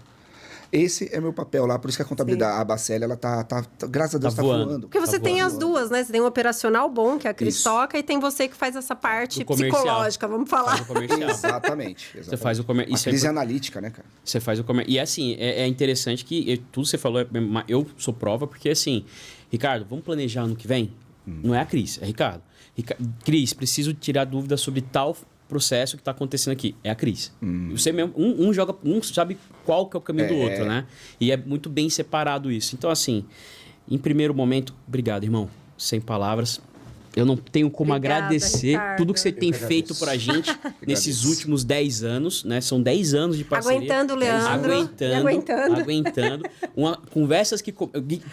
Esse é meu papel lá, por isso que a contabilidade, a Bacelli, ela tá graças a Deus, tá voando. Porque você tem as duas, né? Você tem um operacional bom, que é a Cris toca, e tem você que faz essa parte psicológica, vamos falar. Faz o comercial. Exatamente. Você faz o comercial. A crise analítica, né, cara? Você faz o comercial. E assim, é interessante que tudo que você falou, eu sou prova, porque assim, Ricardo, vamos planejar ano que vem? Não é a Cris, é Ricardo. Cris, preciso tirar dúvidas sobre tal processo que está acontecendo aqui. É a Cris. Você mesmo, um joga, um sabe qual que é o caminho do outro, né? E é muito bem separado isso. Então, assim, em primeiro momento, obrigado, irmão. Sem palavras. Eu não tenho como agradecer Ricardo. tudo que você tem feito pra gente nesses últimos 10 anos, né? São 10 anos de parceria. Aguentando o Leandro. Aguentando. Conversas que...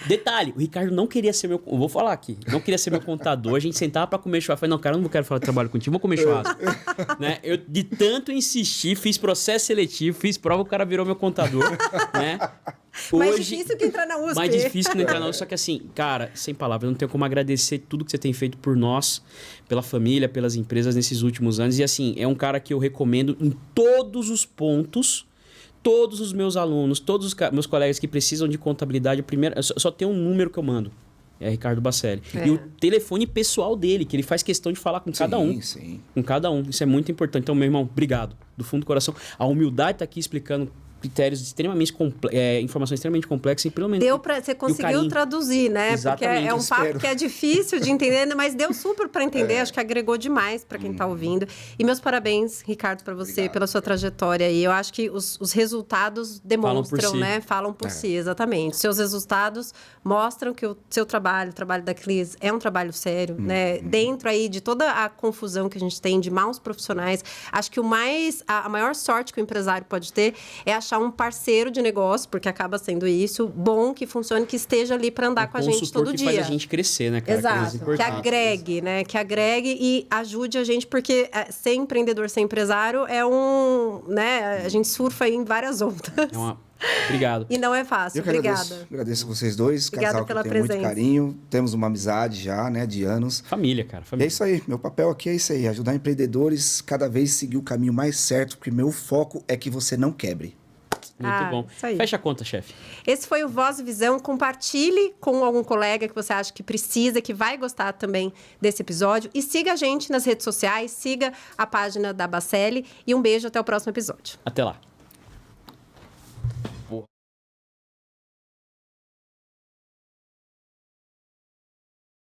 Detalhe, o Ricardo não queria ser meu... Eu vou falar aqui. Não queria ser meu contador. A gente sentava pra comer churrasco. Eu falei, não, cara, eu não quero falar de trabalho contigo. Vou comer churrasco. Né? Eu, de tanto insistir, fiz processo seletivo, fiz prova, o cara virou meu contador. Né? Mais difícil que entrar na USP. Mais difícil que entrar na USP. Só que assim, cara, sem palavras, eu não tenho como agradecer tudo que você tem feito por nós, pela família, pelas empresas nesses últimos anos. E assim, é um cara que eu recomendo em todos os pontos. Todos os meus alunos, todos os meus colegas que precisam de contabilidade, eu só tenho um número que eu mando. É Ricardo Bacelli. E o telefone pessoal dele, que ele faz questão de falar com cada um. Sim. Com cada um. Isso é muito importante. Então, meu irmão, obrigado. Do fundo do coração. A humildade está aqui explicando critérios extremamente informações extremamente complexas e pelo menos você conseguiu traduzir, né? Exatamente, porque é um papo que é difícil de entender, mas deu super para entender, acho que agregou demais para quem está ouvindo. E meus parabéns, Ricardo, para você, pela sua trajetória aí. Eu acho que os resultados demonstram, né? Falam por si, exatamente. Seus resultados mostram que o seu trabalho, o trabalho da Cris, é um trabalho sério, né? Dentro aí de toda a confusão que a gente tem de maus profissionais, acho que a maior sorte que o empresário pode ter é achar um parceiro de negócio, porque acaba sendo isso, bom, que funcione, que esteja ali para andar com a gente todo dia. Que faz a gente crescer, né, cara? Exato. Que agregue, né? Que agregue e ajude a gente, porque ser empreendedor, ser empresário é né? A gente surfa aí em várias ondas. Obrigado. E não é fácil. Obrigada. Agradeço vocês dois. Obrigada casal pela que eu tenho presença. muito carinho. Temos uma amizade já, né, de anos. Família, cara. Família. É isso aí. Meu papel aqui é isso aí. Ajudar empreendedores cada vez seguir o caminho mais certo, porque meu foco é que você não quebre. Muito bom. Isso aí. Fecha a conta, chefe. Esse foi o Voz e Visão. Compartilhe com algum colega que você acha que precisa, que vai gostar também desse episódio. E siga a gente nas redes sociais, siga a página da Bacelli. E um beijo, até o próximo episódio. Até lá.